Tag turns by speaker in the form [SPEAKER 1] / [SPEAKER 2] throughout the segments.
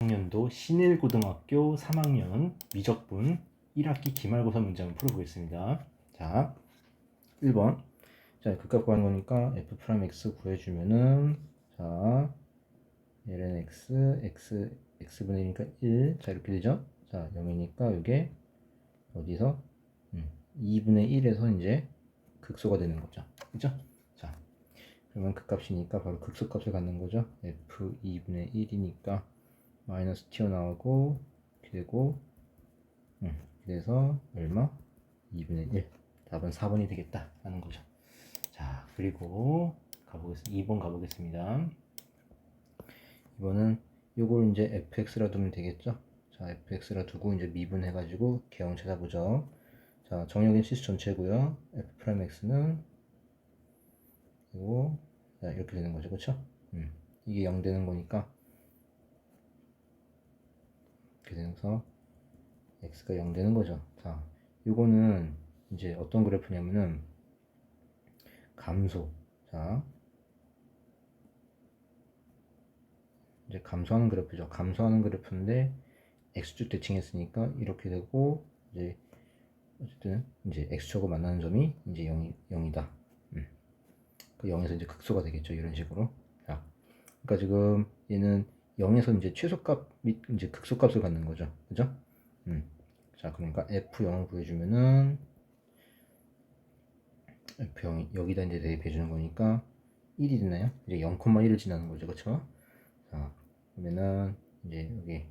[SPEAKER 1] 2020년도 신일고등학교 3학년 미적분 1학기 기말고사 문제 한번 풀어보겠습니다. 자, 1번. 자, 극값 구하는 거니까 f'x 구해주면은, 자, ln x, x분의 1이니까 1. 자, 이렇게 되죠? 자, 0이니까 이게 어디서? 2분의 1에서 이제 극소가 되는 거죠. 그죠? 자, 그러면 극값이니까 바로 극소값을 갖는 거죠. f 2분의 1이니까 마이너스 튀어나오고 이렇게 되고 그래서 얼마? 2분의 1. 답은 4번이 되겠다 하는 거죠. 자, 그리고 가보겠습니다. 2번 가보겠습니다. 이번은 요걸 이제 fx라 두면 되겠죠. 자, fx라 두고 이제 미분해가지고 개형 찾아보죠. 자, 정역인 실수 전체고요. f'x는 그리고 자, 이렇게 되는 거죠. 그쵸? 이게 0 되는 거니까 이렇게 되면서 x가 0 되는 거죠. 자, 요거는 이제 어떤 그래프냐면은 감소. 자, 이제 감소하는 그래프죠. 감소하는 그래프인데 x축 대칭했으니까 이렇게 되고 이제 어쨌든 이제 x축하고 만나는 점이 이제 0이다. 그 0에서 이제 극소가 되겠죠. 이런 식으로. 자, 그러니까 지금 얘는 0에서 이제 최소값 및 이제 극소값을 갖는 거죠. 그죠? 자, 그러니까 f0을 구해주면은 f0이 여기다 이제 대입해 주는 거니까 1이 되나요? 이제 0,1을 지나는 거죠. 그쵸? 자, 그러면은 이제 여기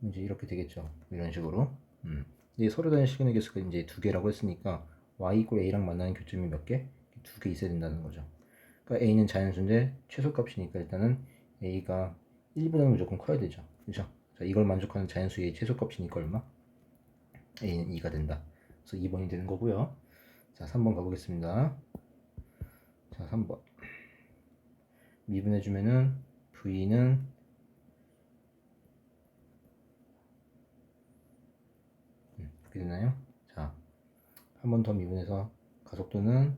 [SPEAKER 1] 이제 이렇게 되겠죠. 이런 식으로. 이제 서로 다른 시그널 개수가 이제 두 개라고 했으니까 y 이꼴 a랑 만나는 교점이 몇 개? 두 개 있어야 된다는 거죠. 그러니까 a는 자연수인데 최소값이니까 일단은 a가 1보다는 무조건 커야 되죠. 그죠? 자, 이걸 만족하는 자연수의 최소값이니까 얼마? a는 2가 된다. 그래서 2번이 되는 거고요. 자, 3번 가보겠습니다. 자, 3번. 미분해주면은 v는 이렇게 되나요? 자, 한 번 더 미분해서 가속도는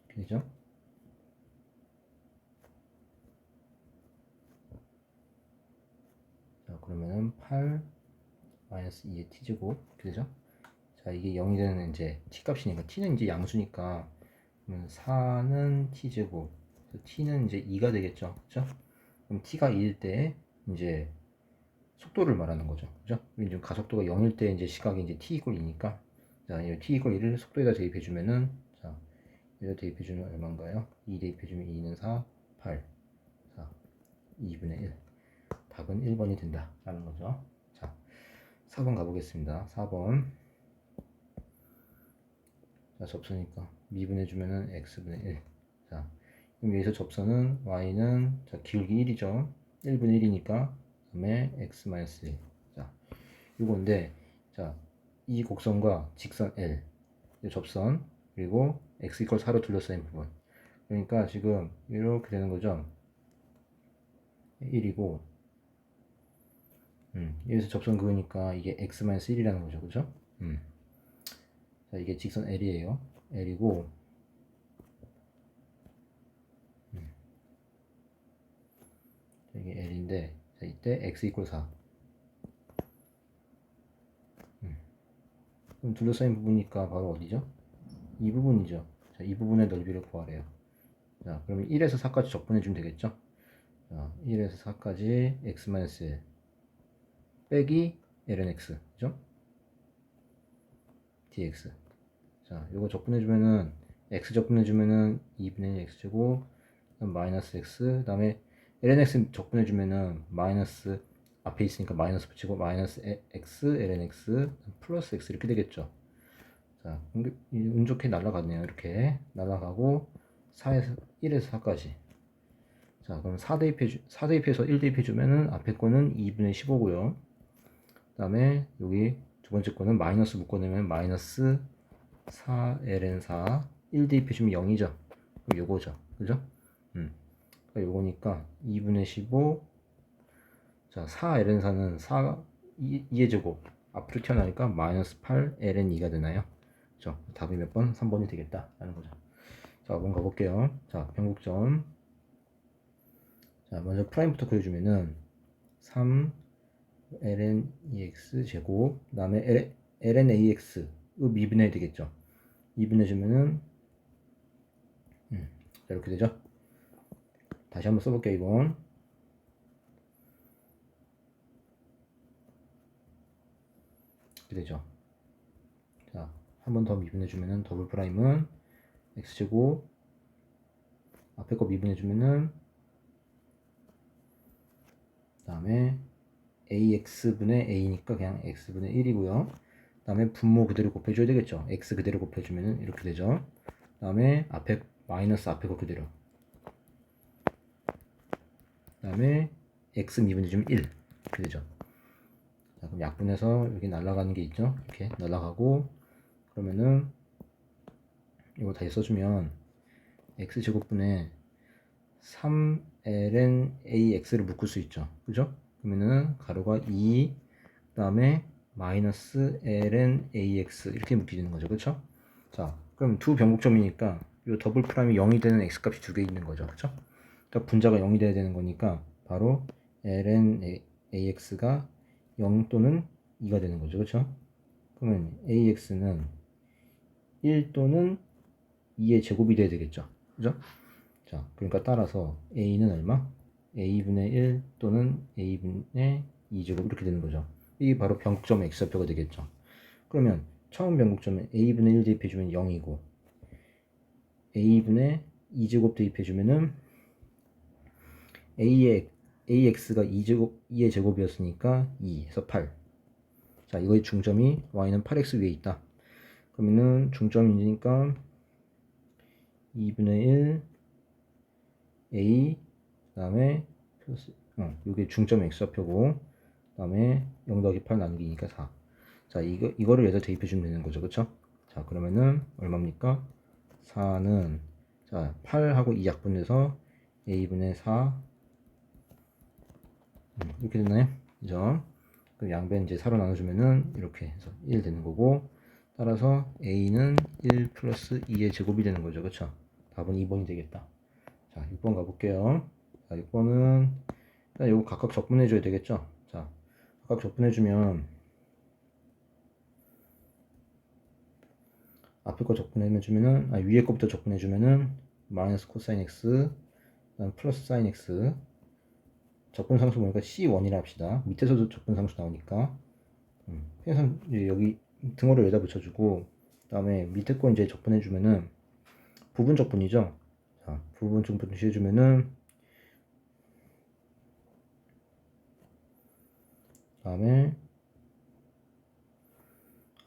[SPEAKER 1] 이렇게 되죠? 자, 그러면은 8 마이너스 2의 t제곱 이렇게 되죠? 자, 이게 0이 되는 이제 t값이니까 t는 이제 양수니까 그러면 4는 t제곱 t는 이제 2가 되겠죠. 그죠? 그럼 t가 2일 때 이제 속도를 말하는 거죠. 그죠? 이제 가속도가 0일 때 이제 시각이 이제 t 이퀄 2니까 자, 이 t 이퀄 2를 속도에다 대입해 주면은 자, 여기다 대입해 주면 얼마인가요? 2 대입해 주면 2는 4, 8, 4, 2분의 1. 답은 1번이 된다 라는 거죠. 자, 4번 가보겠습니다. 4번. 자, 접수니까 미분해 주면은 x분의 1. 자, 그럼 여기서 접선은 y는 자, 기울기 1이죠. 1분의 1이니까 그다음에 x-1. 자, 요건데 자, 이 곡선과 직선 L 접선 그리고 x 이퀄 4로 둘러싸인 부분. 그러니까 지금 이렇게 되는 거죠. 1이고 여기서 접선 그으니까 이게 x-1이라는 거죠. 그죠? 자, 이게 직선 L이에요. L이고 이게 L인데 자, 이때 x 이퀄 4. 그럼 둘러싸인 부분이니까 바로 어디죠? 이 부분이죠. 자, 이 부분의 넓이를 구하래요. 자, 그러면 1에서 4까지 적분해 주면 되겠죠? 자, 1에서 4까지 x-1 빼기 ln x. 그죠? dx. 자, 요거 적분해주면은, x 적분해주면은 2분의 1 x제곱, 마이너스 x, 그 다음에 ln x 적분해주면은 마이너스, 앞에 있으니까 마이너스 붙이고, 마이너스 x, ln x, 플러스 x 이렇게 되겠죠. 자, 운 좋게 날아갔네요. 이렇게 날아가고, 4에서, 1에서 4까지. 자, 그럼 4 대입해서 1 대입해주면은 앞에 거는 2분의 15고요. 그 다음에 여기 두 번째 거는 마이너스 묶어내면 마이너스 4ln4 1 대입해주면 0이죠. 그럼 요거죠. 그죠? 그러니까 요거니까 2분의 15 자, 4ln4는 2의 제곱 앞으로 튀어나오니까 마이너스 8ln2가 되나요? 그렇죠? 답이 몇 번? 3번이 되겠다 라는 거죠. 자, 5번 가볼게요. 자, 변곡점. 자, 먼저 프라임부터 그려주면은 3ln EX 제곱, 그 다음에 ln AX 미분해야 되겠죠. 미분해주면은 이렇게 되죠. 다시 한번 써볼게요. 이건 이렇게 되죠. 자, 한 번 더 미분해주면은 더블 프라임은 x제곱, 앞에 거 미분해주면은 그 다음에 ax분의 a니까 그냥 x분의 1이고요. 그 다음에 분모 그대로 곱해줘야 되겠죠. x 그대로 곱해주면은 이렇게 되죠. 그 다음에 앞에 마이너스 앞에 거 그대로, 그 다음에 x 미분해주면 1 이렇게 되죠. 자, 그럼 약분해서 여기 날아가는 게 있죠. 이렇게 날아가고, 그러면은 이거 다시 써주면 x제곱분의 3ln ax를 묶을 수 있죠. 그죠? 그러면은 가로가 2, 그 다음에 마이너스 ln ax 이렇게 묶이는 거죠. 그쵸? 자, 그럼 두 변곡점이니까 이 더블 프라임이 0이 되는 x 값이 두 개 있는 거죠. 그쵸? 그러니까 분자가 0이 돼야 되는 거니까 바로 ln ax가 0 또는 2가 되는 거죠. 그쵸? 그러면 ax는 1 또는 2의 제곱이 돼야 되겠죠. 그죠? 자, 그러니까 따라서 a는 얼마? a분의 1 또는 a분의 2제곱 이렇게 되는 거죠. 이게 바로 변곡점 x좌표가 되겠죠. 그러면 처음 변곡점은 a분의 1 대입해주면 0이고 a분의 2제곱 대입해주면은 ax가 2의 제곱이었으니까 2에서 8. 자, 이거의 중점이 y는 8x 위에 있다. 그러면은 중점이니까 2분의 1 a, 그 다음에 이게 중점 x좌표고, 그 다음에 0 더하기 8 나누기니까 4. 자, 이거를 여기다 대입해주면 되는 거죠. 그쵸? 자, 그러면은 얼마입니까? 4는, 자, 8하고 2 약분해서 a분의 4 이렇게 됐나요? 그죠? 그 양변 이제 4로 나눠주면은 이렇게 해서 1 되는 거고, 따라서 a는 1 플러스 2의 제곱이 되는 거죠. 그쵸? 답은 2번이 되겠다. 자, 6번 가볼게요. 자, 6번은 일단 이거 각각 적분해줘야 되겠죠? 자, 각각 적분해주면 앞에 거 적분해주면은, 위에 거부터 적분해주면은 마이너스 코사인 x, 그다음 플러스 사인 x. 적분상수 보니까 C1이라 합시다. 밑에서도 적분상수 나오니까 항상 여기 등호를 여기다 붙여주고, 그 다음에 밑에 거 이제 적분해주면은 부분 적분이죠. 자, 부분 적분 해주면은 다음에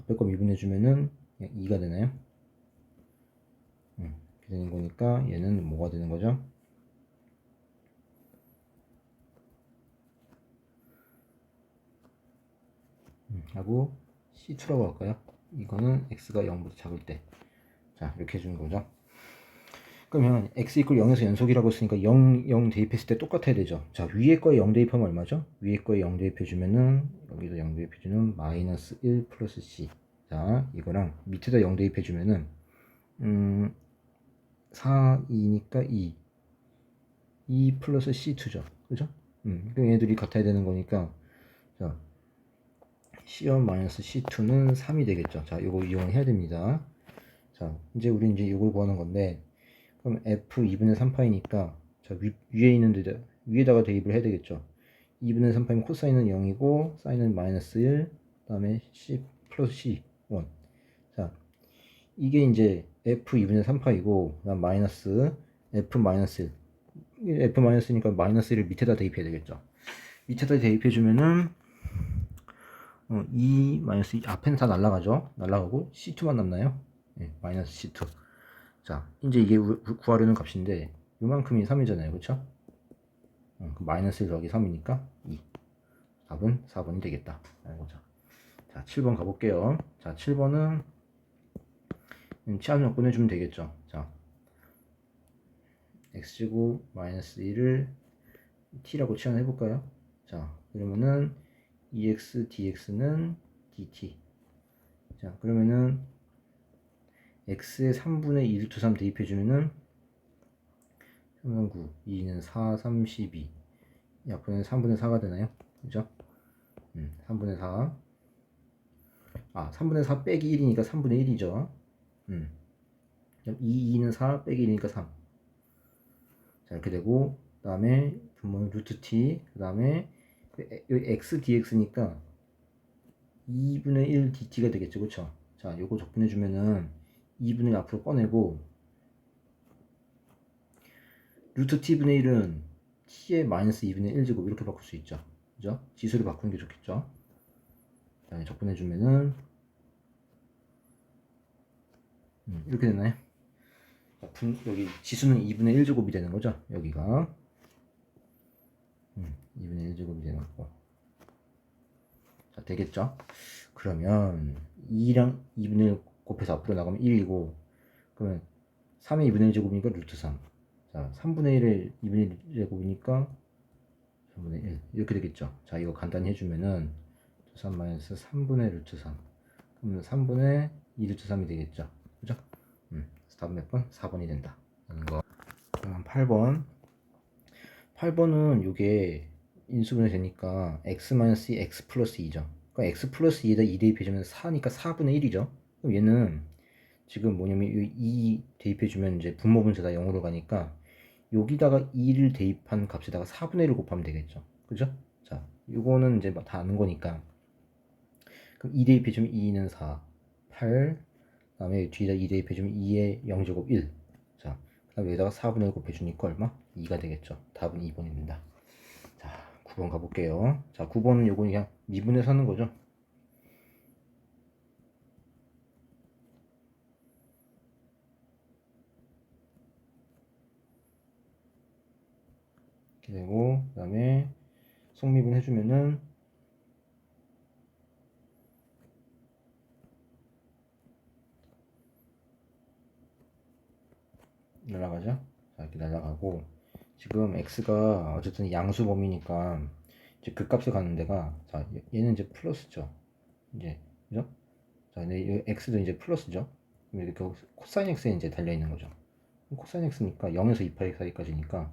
[SPEAKER 1] 앞에 거 미분해주면은 2가 되나요? 이렇게 되는 거니까 얘는 뭐가 되는 거죠? 하고 C2라고 할까요? 이거는 x가 0보다 작을 때. 자, 이렇게 해주는 거죠. 그러면 x 이퀄 0에서 연속이라고 했으니까 0 대입했을 때 똑같아야 되죠. 자, 위에 거에 0 대입하면 얼마죠? 위에 거에 0 대입해주면은, 여기도 0 대입해주면 마이너스 1 플러스 c. 자, 이거랑 밑에다 0 대입해주면은 4, 2니까 2 플러스 c2죠. 그죠? 그럼 얘들이 같아야 되는 거니까, 자, c1 마이너스 c2는 3이 되겠죠. 자, 이거 이용해야 됩니다. 자, 이제 우리 이제 이걸 구하는 건데, 그럼 f 2분의 3파이니까, 자, 위에 있는 데 위에다가 대입을 해야 되겠죠. 2분의 3파이면 코사인은 0이고 사인은 마이너스 1, 그 다음에 c 플러스 c 1. 자, 이게 이제 f 2분의 3파이고, 그다음 마이너스 f 마이너스 1. f 마이너스니까 마이너스 1을 밑에다 대입해야 되겠죠. 밑에다 대입해주면은 2 마이너스 2 앞에는 다 날라가죠. 날라가고 c2만 남나요? 네, 마이너스 c2. 자, 이제 이게 구하려는 값인데 요만큼이 3이잖아요. 그쵸? 마이너스 1 더하기 3이니까 2. 답은 4번이 되겠다. 라는 거죠. 자, 7번 가볼게요. 자, 7번은 치환을 꺼내주면 되겠죠. 자, x제곱 마이너스 1을 t라고 치환해볼까요? 자, 그러면은 EX DX는 DT. 자, 그러면은 X에 3분의 1 루트 3 대입해주면은 3은 9, 2는 4, 32. 약분은 3분의 4가 되나요? 그죠? 3분의 4. 3분의 4 빼기 1이니까 3분의 1이죠. 2는 4 빼기 1이니까 3. 자, 이렇게 되고, 그 다음에 분모는 루트 t, 그 다음에 여기 x dx니까 2분의 1 dt가 되겠죠. 그쵸? 자, 요거 적분해주면은 2분의 1 앞으로 꺼내고, 루트 t분의 1은 t의 마이너스 2분의 1제곱 이렇게 바꿀 수 있죠. 그죠? 지수를 바꾸는 게 좋겠죠. 자, 적분해주면은 이렇게 되나요? 여기 지수는 2분의 1제곱이 되는 거죠. 여기가 2분의 1제곱이 되는 거고. 자, 되겠죠? 그러면 2랑 2분의 1 곱해서 앞으로 나가면 1이고, 그러면 3의 2분의 1제곱이니까 루트 3. 자, 3분의 1의 2분의 1제곱이니까 3분의 1 이렇게 되겠죠. 자, 이거 간단히 해주면은 3 마이너스 3분의 루트 3. 그러면 3분의 2 루트 3이 되겠죠. 그죠? 답 몇 번? 4번이 된다. 라는 거. 그럼 8번. 8번은 요게 인수분해 되니까 x-2 x 플러스 2죠. 그러니까 x 플러스 2에다 2 대입해주면 4니까 4분의 1이죠. 그럼 얘는 지금 뭐냐면 이 대입해주면 이제 분모분수 다 0으로 가니까 여기다가 2를 대입한 값에다가 4분의 1을 곱하면 되겠죠. 그죠? 자, 요거는 이제 다 아는 거니까. 그럼 2 대입해주면 2는 4, 8, 그 다음에 뒤에다 2 대입해주면 2의 0제곱 1. 자, 그 다음에 여기다가 4분의 1 곱해주니까 얼마? 2가 되겠죠. 답은 2번입니다. 자, 9번 가볼게요. 자, 9번은 요거 그냥 미분해서 하는 거죠. 이렇게 되고, 그 다음에 속미분 해주면은 날아가죠. 자, 이렇게 날아가고, 지금 x가 어쨌든 양수 범위니까 이제 그 값을 가는 데가, 자, 얘는 이제 플러스죠. 이제, 그죠? 자, 근데 이 x도 이제 플러스죠. 그럼 이렇게 코사인 x에 이제 달려있는 거죠. 코사인 x니까 0에서 2파이 사이까지니까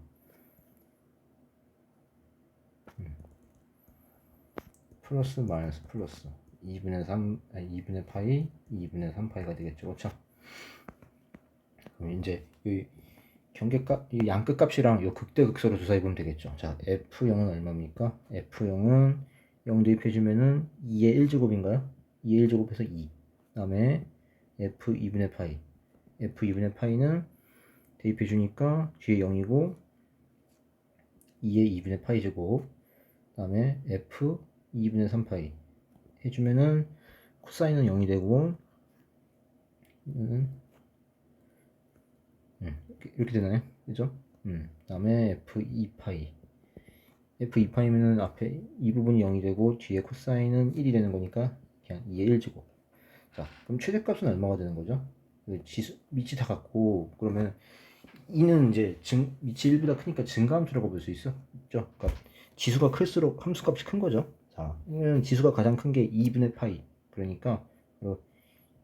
[SPEAKER 1] 플러스 마이너스 플러스 2분의 3, 아니 2분의 파이, 2분의 3파이가 되겠죠. 그렇죠? 그럼 이제 이 경계값, 이 양끝값이랑 이 극대극소로 조사해보면 되겠죠. 자, F0은 얼마입니까? F0은 0 대입해주면은 2의 1제곱인가요? 2의 1제곱해서 2. 그 다음에 F2분의 파이. F2분의 파이는 대입해주니까 뒤에 0이고 2의 2분의 파이 제곱. 그 다음에 F2분의 3파이. 해주면은 코사인은 0이 되고, 이렇게 되나요? 그죠? 그 다음에 F2파이. F2파이면은 앞에 이 부분이 0이 되고 뒤에 코사인은 1이 되는 거니까 그냥 2의 1제곱. 자, 그럼 최대값은 얼마가 되는 거죠? 지수, 밑이 다 같고, 그러면 2는 이제 밑이 1보다 크니까 증가함수라고 볼 수 있죠? 그러니까 지수가 클수록 함수값이 큰 거죠. 자, 이는 지수가 가장 큰 게 2분의 파이. 그러니까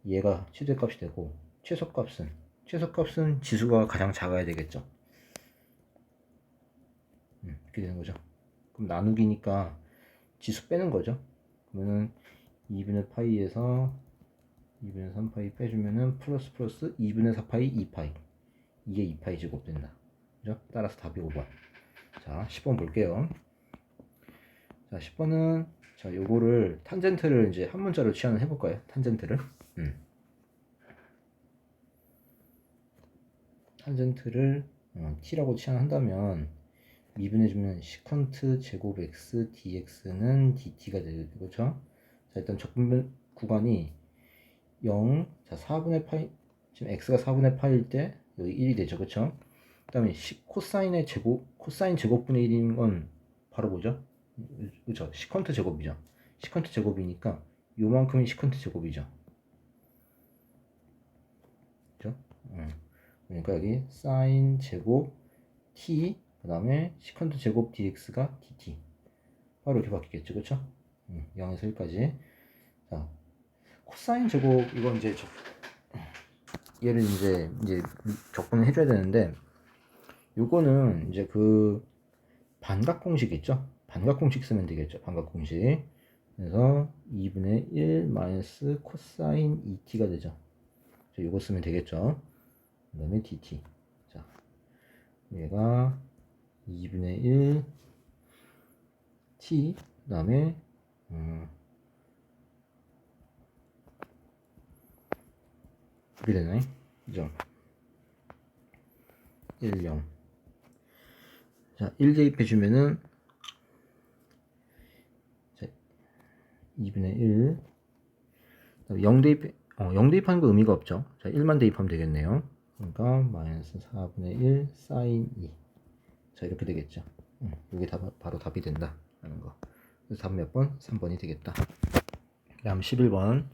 [SPEAKER 1] 얘가 최대값이 되고, 최소값은 지수가 가장 작아야 되겠죠. 이렇게 되는 거죠. 그럼 나누기니까 지수 빼는 거죠. 그러면은 2분의 파이에서 2분의 3파이 빼주면은 플러스 2분의 4파이 2파이. 이게 2파이 제곱 된다. 그죠? 따라서 답이 5번. 자, 10번 볼게요. 자, 10번은 자, 요거를 탄젠트를 이제 한 문자로 치환을 해볼까요? 탄젠트를. 탄젠트를 t라고 치환한다면 미분해주면 시컨트 제곱 x dx는 dt가 되죠. 그렇죠? 자, 일단 적분 구간이 0, 자, 4분의 파이, 지금 x가 4분의 파일 때 여기 1이 되죠. 그렇죠? 그 다음에 코사인 제곱분의 1인 건 바로 뭐죠? 그렇죠? 시컨트 제곱이죠. 시컨트 제곱이니까 요만큼이 시컨트 제곱이죠. 그렇죠? 그러니까 여기 사인 제곱 t, 그 다음에 시컨트 제곱 dx가 dt. 바로 이렇게 바뀌겠죠, 그쵸? 0에서 1까지. 자, 코사인 제곱, 이건 이제 얘를 이제 적분을 해줘야 되는데, 요거는 이제 그 반각 공식 있죠? 반각 공식 쓰면 되겠죠, 반각 공식. 그래서 2분의 1 마이너스 코사인 2t가 되죠. 자, 요거 쓰면 되겠죠. 그 다음에 dt. 자, 얘가 2분의 1 t, 그 다음에 그렇게 되나요? 그죠? 1, 0. 자, 1 대입해주면은, 자, 2분의 1. 0 대입하는 거 의미가 없죠. 자, 1만 대입하면 되겠네요. 그러니까, 마이너스 4분의 1 사인 2. 자, 이렇게 되겠죠. 이게 바로 답이 된다. 라는 거. 그래서 답 몇 번? 3번이 되겠다. 다음 11번.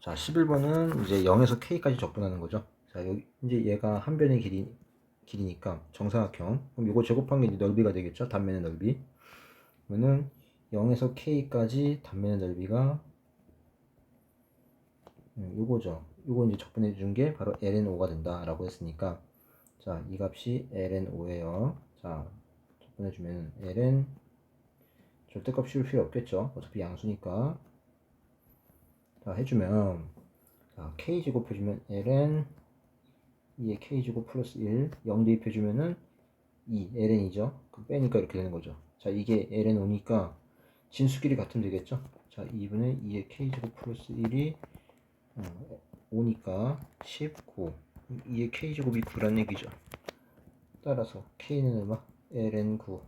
[SPEAKER 1] 자, 11번은 이제 0에서 k까지 적분하는 거죠. 자, 여기 이제 얘가 한 변의 길이니까 정사각형. 그럼 이거 제곱한 게 이제 넓이가 되겠죠. 단면의 넓이. 그러면은 0에서 k까지 단면의 넓이가 요거죠. 요거 이제 적분해 준 게 바로 ln5가 된다라고 했으니까, 자, 이 값이 ln5예요. 자, 적분해 주면 ln 절대값 씌울 필요 없겠죠. 어차피 양수니까. 자, 해주면, 자, k제곱 해주면 ln 2에 k제곱 플러스 1, 0 대입해주면은 2, ln이죠. 그럼 빼니까 이렇게 되는 거죠. 자, 이게 ln5니까 진수끼리 같으면 되겠죠. 자, 2분의 2의 k제곱 플러스 1이 5니까 19. 2의 k제곱이 9란 얘기죠. 따라서 k는 얼마? ln9.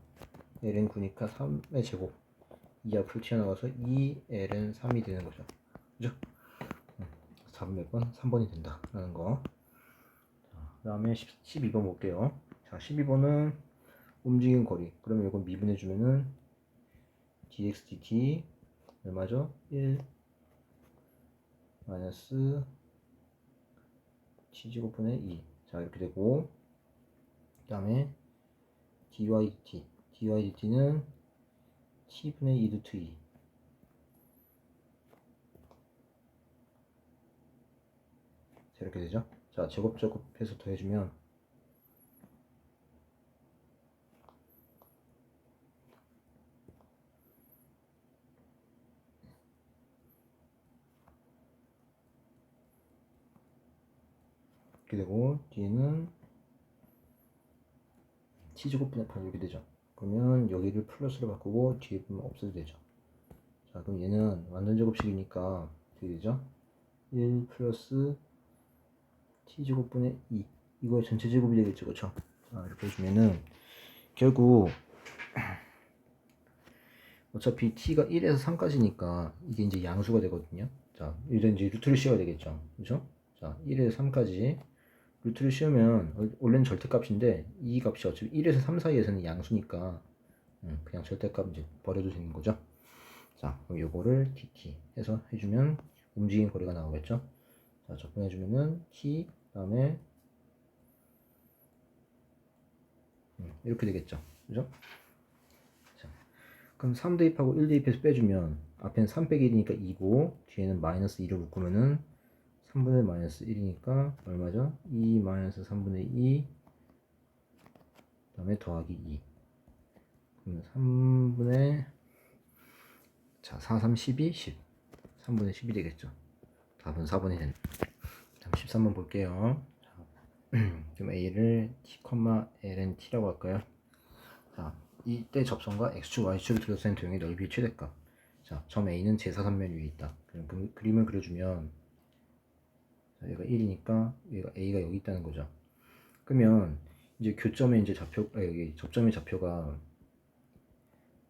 [SPEAKER 1] ln9니까 3의 제곱. 2 앞으로 튀어나와서 2ln3이 되는 거죠. 그죠? 4번 몇 번? 3번이 된다. 라는 거. 그 다음에 12번 볼게요. 자, 12번은 움직인 거리. 그러면 이건 미분해주면은 dx dt 얼마죠? 1 마이너스 t제곱분의 2. 자, 이렇게 되고, 그 다음에 dy dt는 t분의 2 루트 2. 자, 이렇게 되죠. 자, 제곱해서 더해주면 이렇게 되고, 뒤에는 t제곱분의 8 이렇게 되죠. 그러면 여기를 플러스로 바꾸고 뒤에 보면 없어도 되죠. 자, 그럼 얘는 완전 제곱식이니까 어떻게 되죠? 1 플러스 t제곱분의 2. 이거 전체 제곱이 되겠죠, 그쵸? 자, 이렇게 해주면은 결국 어차피 t가 1에서 3까지니까 이게 이제 양수가 되거든요. 자, 이제 루트를 씌워야 되겠죠, 그죠? 자, 1에서 3까지 루트를 씌우면 원래는 절대값인데 이 값이 어차피 1에서 3 사이에서는 양수니까 그냥 절대값 이제 버려도 되는 거죠. 자, 그럼 요거를 dt 해서 해주면 움직인 거리가 나오겠죠. 자, 적분해주면은 t 다음에 이렇게 되겠죠, 그죠? 자, 그럼 3 대입하고 1 대입해서 빼주면 앞에는 3 빼기 1이니까 2고 뒤에는 마이너스 2를 묶으면은 3분의 마이너스 1이니까 얼마죠? 2 마이너스 3분의 2 그 다음에 더하기 2. 그러면 3분의 자, 4, 3, 12, 10. 3분의 10이 되겠죠. 답은 4번이 된다. 다음 13번 볼게요. 자, 그럼 A를 t, ln t라고 할까요? 자, 이때 접선과 x축, y축을 둘러싼 도형의 넓이의 최대값. 자, 점 A는 제4삼면 위에 있다. 그럼 그림을 그려주면, 자, 얘가 1이니까 얘가 A가 여기 있다는 거죠. 그러면 이제 교점의 이제 여기 접점의 좌표가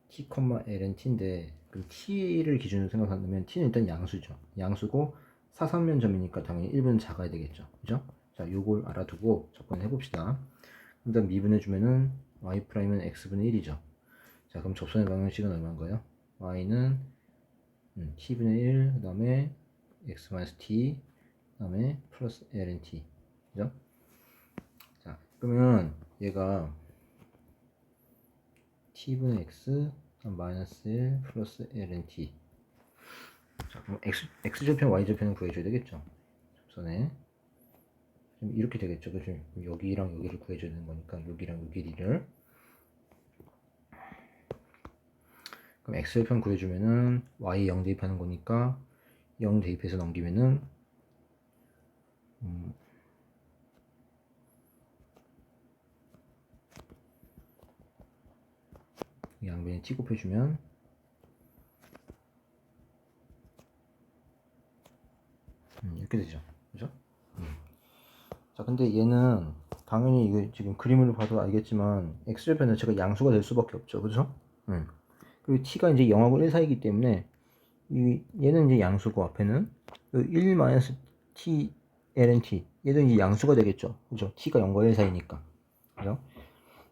[SPEAKER 1] t, ln t인데, 그럼 t를 기준으로 생각한다면 t는 일단 양수죠. 양수고 사삼면점이니까 당연히 1분은 작아야 되겠죠. 그죠? 자, 요걸 알아두고 접근해 봅시다. 일단 미분해주면은 y'은 x분의 1이죠. 자, 그럼 접선의 방정식은 얼마인가요? y는 t분의 1, 그 다음에 x-t, 그 다음에 플러스 ln t. 그죠? 자, 그러면 얘가 t분의 x, 그 마이너스 1 플러스 ln_t. 자, 그럼 x절편 y절편은 구해줘야 되겠죠. 접선에 이렇게 되겠죠. 그죠? 여기랑 여기를 구해줘야 되는 거니까 여기랑 여기 길이를. 그럼 x절편 구해주면은 y 0 대입하는 거니까 0 대입해서 넘기면은 양변에 t 곱해주면 이렇게 되죠. 그죠? 자, 근데 얘는 당연히 이거 지금 그림을 봐도 알겠지만 x절편 자체가 양수가 될 수밖에 없죠. 그죠? 그리고 t가 이제 0하고 1 사이이기 때문에 얘는 이제 양수고 앞에는 1-t ln_t 얘도 이제 양수가 되겠죠. 그죠? t가 0과 1 사이니까. 그죠?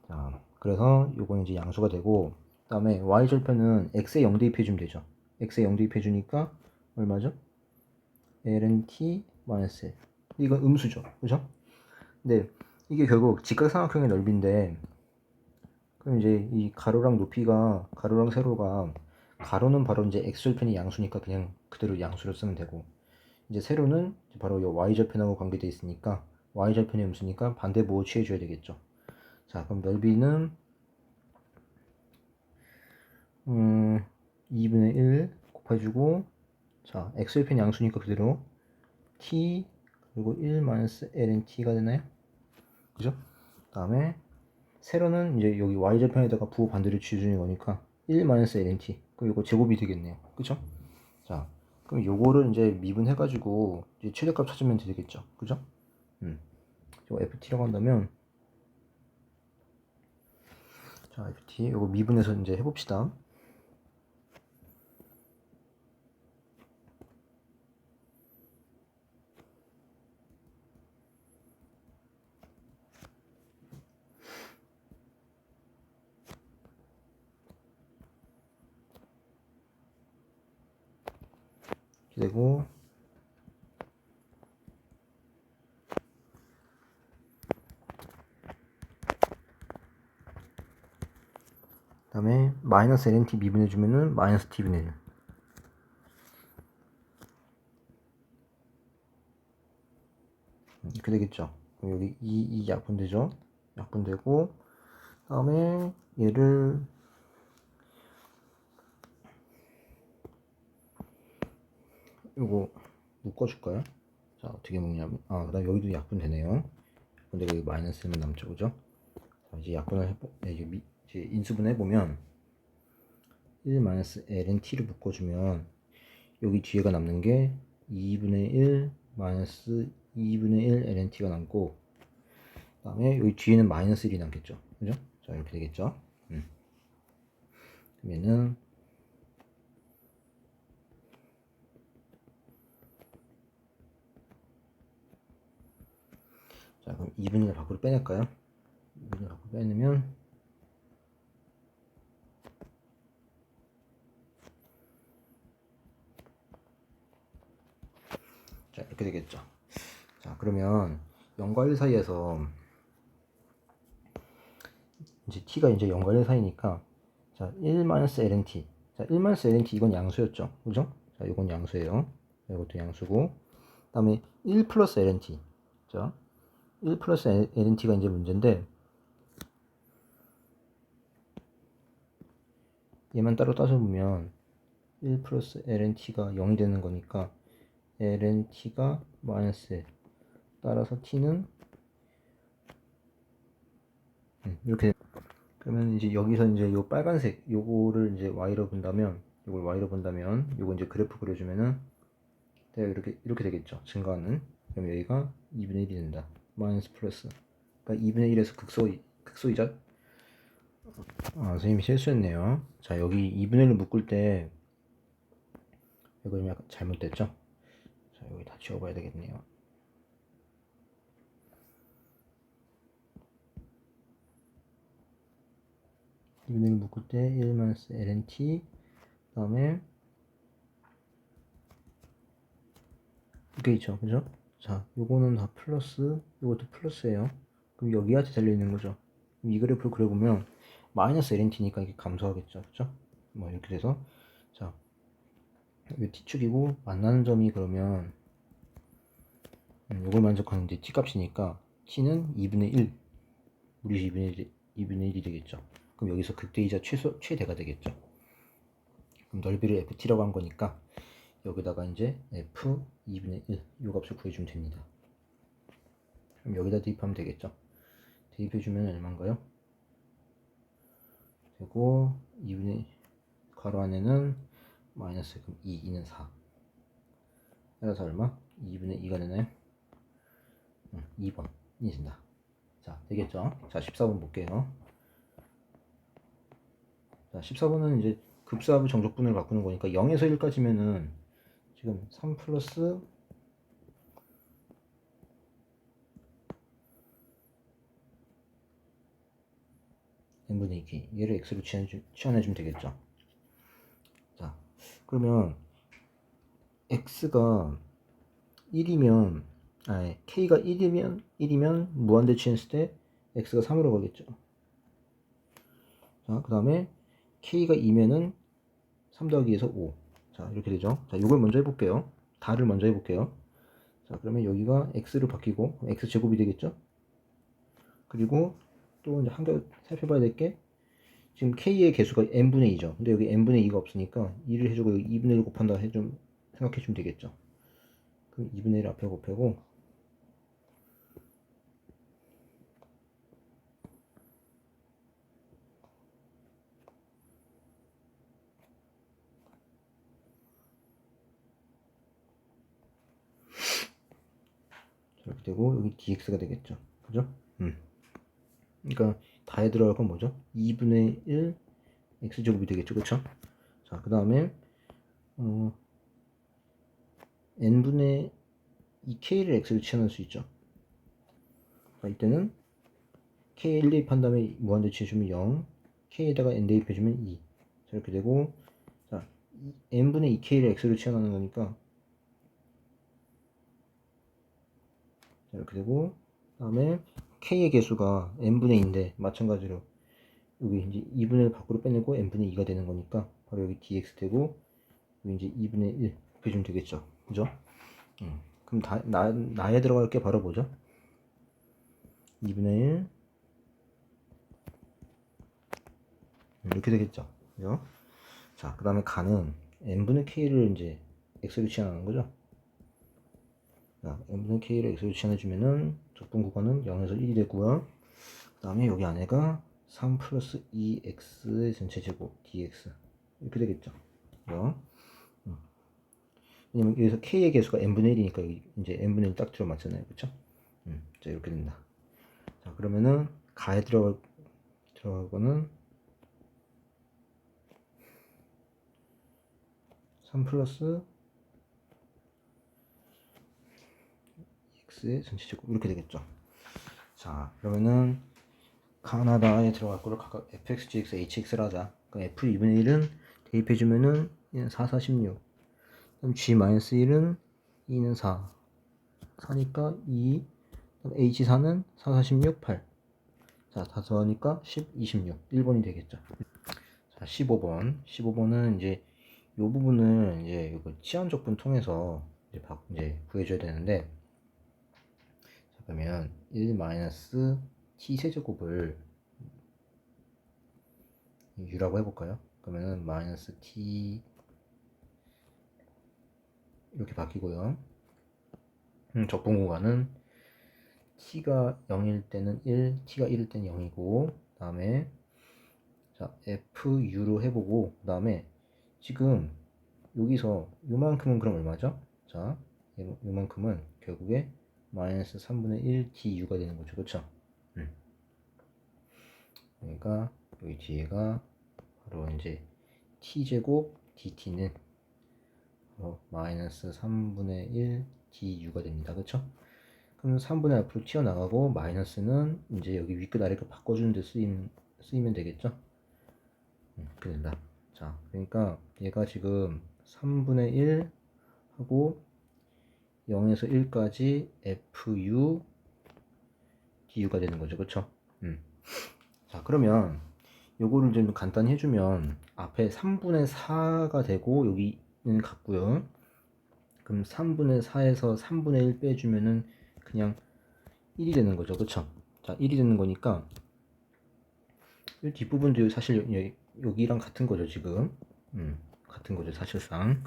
[SPEAKER 1] 자, 그래서 요건 이제 양수가 되고, 그 다음에 y절편은 x에 0 대입해주면 되죠. x에 0 대입해주니까 얼마죠? ln_t 마이너스 1. 이건 음수죠. 그죠? 근데 이게 결국 직각삼각형의 넓이인데, 그럼 이제 이 가로랑 높이가, 가로랑 세로가, 가로는 바로 이제 x절편이 양수니까 그냥 그대로 양수로 쓰면 되고, 이제 세로는 바로 이 y절편하고 관계되어 있으니까 y절편이 음수니까 반대 보호 취해줘야 되겠죠. 자, 그럼 넓이는 2분의 1 곱해주고, 자, x절편 양수니까 그대로 t 그리고 1 마이너스 ln_t가 되나요? 그죠? 다음에 세로는 이제 여기 y절편에다가 부호 반대로 취해주는 거니까 1 마이너스 ln_t. 그럼 이거 제곱이 되겠네요. 그죠? 자, 그럼 요거를 이제 미분해가지고 이제 최대값 찾으면 되겠죠. 그죠? 이거 ft라고 한다면, 자, ft 요거 미분해서 이제 해봅시다. 되고, 그 다음에 마이너스 ln_t 미분해주면은 마이너스 t분의 1 이렇게 되겠죠. 그럼 여기 이 약분되죠. 약분되고, 그 다음에 얘를 요거 묶어줄까요? 자, 어떻게 묶냐면, 그 다음 여기도 약분되네요. 근데 여기 마이너스 1만 남죠. 그죠? 자, 이제 약분을 이제 인수분 해보면 1 마이너스 ln_t를 묶어주면 여기 뒤에가 남는 게 2분의 1 마이너스 2분의 1 ln_t가 남고, 그 다음에 여기 뒤에는 마이너스 1이 남겠죠. 그죠? 자, 이렇게 되겠죠. 그러면은 자, 그럼 2분의 1 밖으로 빼낼까요? 2분의 1 밖으로 빼내면 자, 이렇게 되겠죠. 자, 그러면 0과 1 사이에서 이제 t가 이제 0과 1 사이니까, 자, 1-ln_t. 자, 1-ln_t 이건 양수였죠. 그죠? 자, 이건 양수예요. 이것도 양수고. 그 다음에 1 플러스 ln_t. 자, 1 플러스 ln_t가 이제 문제인데, 얘만 따로 따져보면 1 플러스 ln_t가 0이 되는 거니까 ln_t가 마이너스 1. 따라서 t는 이렇게. 그러면 이제 여기서 이제 요 빨간색 요거를 이제 y로 본다면, 요걸 y로 본다면 요거 이제 그래프 그려주면은 이렇게 되겠죠. 증가하는. 그럼 여기가 2분의 1이 된다. 마이너스 플러스. 그러니까 2분의 1에서 극소이자. 선생님이 실수했네요. 자, 여기 2분의 1을 묶을 때 이거 좀 약간 잘못됐죠. 자, 여기 다 지워봐야 되겠네요. 이분의 1을 묶을 때 1-ln_t, 그 다음에 이렇게 있죠. 그죠? 자, 요거는 다 플러스, 요것도 플러스예요. 그럼 여기한테 달려있는 거죠. 그럼 이 그래프를 그려보면 마이너스 ln_t니까 이게 감소하겠죠. 그죠? 뭐 이렇게 돼서 자, 이 t축이고 만나는 점이 그러면 요걸 만족하는데 t 값이니까 t는 2분의 1 우리 2분의 1이 되겠죠. 그럼 여기서 극대이자 최대가 되겠죠. 그럼 넓이를 ft라고 한 거니까 여기다가 이제 f 2분의 1 이 값을 구해주면 됩니다. 그럼 여기다 대입하면 되겠죠. 대입해주면 얼마인가요? 되고 2분의 괄호 안에는 마이너스 그럼 2는 4 따라서 얼마? 2분의 2가 되나요? 2번이 된다. 자, 되겠죠? 자, 14번 볼게요. 자, 14번은 이제 급수합의 정적분을 바꾸는 거니까 0에서 1까지면은 지금 3 플러스 n분의 2k 얘를 x로 치환해주면 되겠죠. 자, 그러면 x가 1이면 아니 k가 1이면 무한대치했을 때 x가 3으로 가겠죠. 자, 그 다음에 k가 2면은 3 더하기 2에서 5. 자, 이렇게 되죠. 자, 이걸 먼저 해볼게요. 다를 먼저 해볼게요. 자, 그러면 여기가 x로 바뀌고 x 제곱이 되겠죠. 그리고 또 이제 한 개 살펴봐야 될 게 지금 k의 개수가 n분의 2죠. 근데 여기 n분의 2가 없으니까 2를 해주고 여기 2분의 1 곱한다 해좀 생각해주면 되겠죠. 그럼 2분의 1 앞에 곱하고 이렇게 되고 여기 dx가 되겠죠. 그죠? 그러니까 다에 들어갈 건 뭐죠? 2분의 1 x제곱이 되겠죠. 그쵸? 자, 그 다음에 n분의 2k를 x로 치환할 수 있죠. 자, 이때는 k 1 대입한 다음에 무한대치해주면 0 k에다가 n 대입해주면 2 자, 이렇게 되고 자, n분의 2k를 x로 치환하는 거니까 자, 이렇게 되고 그 다음에 k의 개수가 n분의 2인데 마찬가지로 여기 이제 2분의 1 밖으로 빼내고 n분의 2가 되는 거니까 바로 여기 dx 되고 여기 이제 2분의 1 곱해주면 되겠죠. 그죠? 그럼 나에 들어갈 게 바로 뭐죠? 2분의 1 이렇게 되겠죠. 그죠? 자, 그 다음에 가는 n분의 k를 이제 x로 치환하는 거죠. 자, n분의 k를 x로 치환해주면은 적분 구간은 0에서 1이 되고요. 그 다음에 여기 안에가 3 플러스 2x의 전체 제곱 dx 이렇게 되겠죠. 그죠? 왜냐면 여기서 k의 개수가 n분의 1이니까 여기 이제 n분의 1 딱 들어맞잖아요. 그쵸? 자, 이렇게 된다. 자, 그러면은 가에 들어가고는 3 플러스 x의 전체 제곱 이렇게 되겠죠. 자, 그러면은 가나다에 들어갈 거를 각각 fx, gx, hx를 하자. 그럼 f 2분의 1은 대입해주면은 4, 4, 16. 그럼 g-1은 2는 4. 4니까 2. 그럼 h4는 4, 4, 16, 8. 자, 다 더하니까 10, 26. 1번이 되겠죠. 자, 15번. 15번은 이제 요 부분을 이제 이거 치환적분 통해서 이제 구해줘야 되는데, 자, 그러면 1 마이너스 t 세제곱을 u라고 해볼까요? 그러면은 마이너스 t 이렇게 바뀌고요. 적분 구간은 t가 0일 때는 1, t가 1일 때는 0이고, 그 다음에 자 fu로 해보고, 그 다음에 지금 여기서 요만큼은 그럼 얼마죠? 자, 요만큼은 결국에 마이너스 3분의 1 du가 되는 거죠. 그쵸? 그러니까 여기 뒤에가 바로 이제 t제곱 dt는 마이너스 3분의 1 du가 됩니다. 그쵸? 그럼 3분의 앞으로 튀어나가고 마이너스는 이제 여기 윗끝 아래끝 바꿔주는 데 쓰이면 되겠죠? 이렇게 된다. 자, 그러니까 얘가 지금 3분의 1 하고 0에서 1까지 fu du가 되는 거죠. 그쵸? 자, 그러면 요거를 좀 간단히 해주면 앞에 3분의 4가 되고 여기는 같고요. 그럼 3분의 4에서 3분의 1 빼주면은 그냥 1이 되는 거죠. 그쵸? 자, 1이 되는 거니까 이 뒷부분도 사실 여기랑 같은 거죠, 지금. 같은 거죠, 사실상.